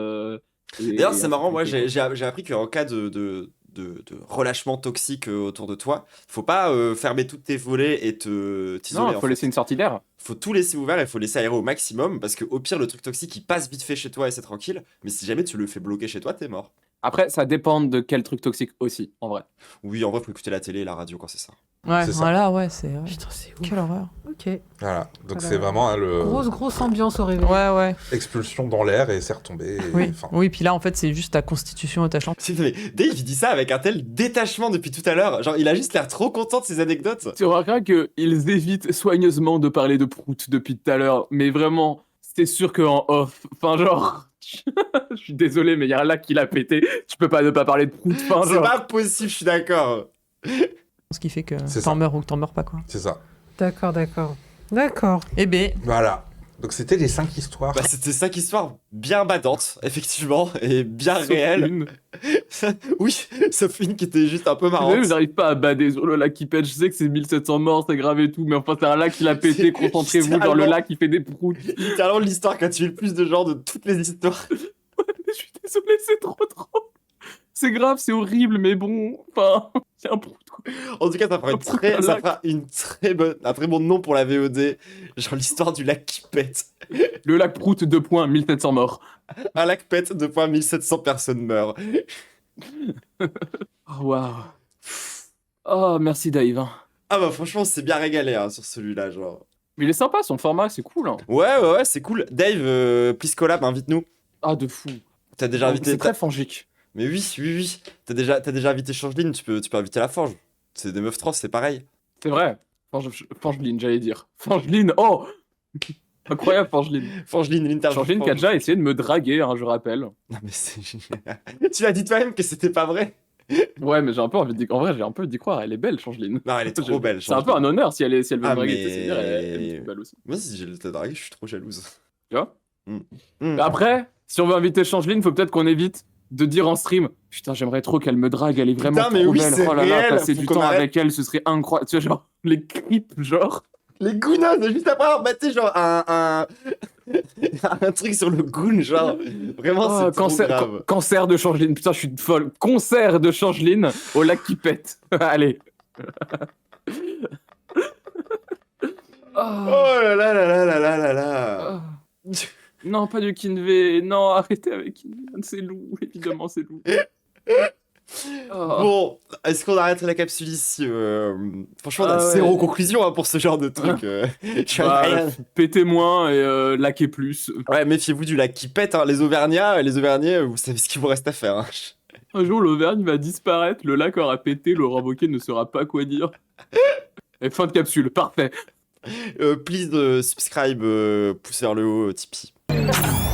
D'ailleurs, c'est marrant, moi, sécurité, j'ai appris qu'en cas de relâchement toxique autour de toi, faut pas fermer toutes tes volets et t'isoler. Non, il faut laisser une sortie d'air. Faut tout laisser ouvert et faut laisser aérer au maximum parce que au pire, le truc toxique, il passe vite fait chez toi et c'est tranquille. Mais si jamais tu le fais bloquer chez toi, t'es mort. Après, ça dépend de quel truc toxique aussi, en vrai. Oui, en vrai, faut écouter la télé et la radio quand c'est ça. Ouais, C'est ça. voilà, ouais, c'est. Putain, c'est ouf. Quelle horreur. Ok. Voilà, donc Voilà. c'est vraiment hein, le Grosse ambiance au réveil. Ouais, ouais. expulsion dans l'air et c'est retombé. Oui. Enfin, Oui, puis là, en fait, c'est juste ta constitution attachante. Mais Dave, il dit ça avec un tel détachement depuis tout à l'heure. Genre, il a juste l'air trop content de ses anecdotes. Tu remarqueras qu'ils évitent soigneusement de parler de prout depuis tout à l'heure, mais vraiment, c'est sûr qu'en off, enfin genre, je suis désolé, mais il y a un lac qui l'a pété, tu peux pas ne pas parler de prout, enfin C'est genre. pas possible, je suis d'accord. Ce qui fait que C'est t'en ça. meurs ou que t'en meurs pas, quoi. c'est ça. D'accord. Eh ben, Voilà. Donc c'était les 5 histoires. Bah, c'était 5 histoires bien battantes, effectivement, et bien Sauf réelles. une. Oui, sauf une qui était juste un peu Désolé, marrante. mais j'arrive pas à bader sur le lac qui pète, je sais que c'est 1700 morts, c'est grave et tout, mais enfin c'est un lac qui l'a pété, C'est concentrez-vous, genre le littéralement- lac il fait des proutes. Littéralement l'histoire qui a tué le plus de gens de toutes les histoires. Je suis désolé, c'est trop drôle. C'est grave, c'est horrible, mais bon, enfin, c'est un prout quoi. En tout cas, ça fera, ça fera un très bon nom pour la VOD. Genre l'histoire du lac qui pète. Le lac prout, 2 points, 1700 morts. Un lac pète, 1700 personnes meurent. Oh, waouh. Oh, merci Dave. Hein. Ah bah franchement, c'est bien régalé hein, sur celui-là, genre. Mais il est sympa, son format, c'est cool. Hein. Ouais, c'est cool. Dave, please collab, invite-nous. Ah, de fou. T'as déjà invité... C'est très fangique. Mais oui. T'as déjà invité Changeline, tu peux inviter la Forge. C'est des meufs trans, c'est pareil. C'est vrai. Fangeline, j'allais dire. Fangeline, oh incroyable, Fangeline. Fangeline, l'interview. Fangeline qui a déjà essayé de me draguer, hein, je rappelle. Non mais c'est génial. Tu l'as dit toi-même que c'était pas vrai. Ouais, mais j'ai un peu envie d'y... En vrai, j'ai un peu d'y croire. Elle est belle, Changeline. Non, elle est trop belle. C'est un peu un honneur si elle veut me Ah, draguer. mais- C'est dire, elle est belle aussi. Moi, si j'ai le dragué, je suis trop jalouse. Tu vois Mm. Mais après, si on veut inviter Changeline, faut peut-être qu'on évite de dire en stream putain, j'aimerais trop qu'elle me drague, elle est vraiment Putain, mais trop oui, belle. c'est Oh là là, réel, passer faut du qu'on temps arrête. avec elle, ce serait incroyable. Tu vois, genre, les creeps, genre. Les goonons, juste après avoir battu genre un truc sur le goon, genre. Vraiment, Oh, c'est trop grave. cancer de Changeline, putain, je suis folle. Concert de Changeline au lac qui pète. Allez. Oh là là là là là là là là. Oh. Non, pas du Kinvey. Non, arrêtez avec Kinvey. C'est Lou, évidemment, c'est Lou. Oh. Bon, est-ce qu'on arrête la capsule ici Franchement, on a Ah ouais. zéro conclusion hein, pour ce genre de truc. Je suis Bah, rien. pétez moins et laquez plus. Ouais, méfiez-vous du lac qui pète. Hein. Les Auvergnats, vous savez ce qu'il vous reste à faire. Hein. Un jour, l'Auvergne va disparaître, le lac aura pété, Laurent Wauquiez ne saura pas quoi dire. Et fin de capsule, parfait. Please subscribe, pouce vers le haut, Tipeee.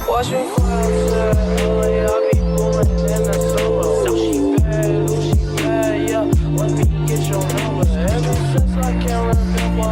Watching clouds, I be pulling in the solo. She bad, yeah. Let me get your number. Ever since I can remember,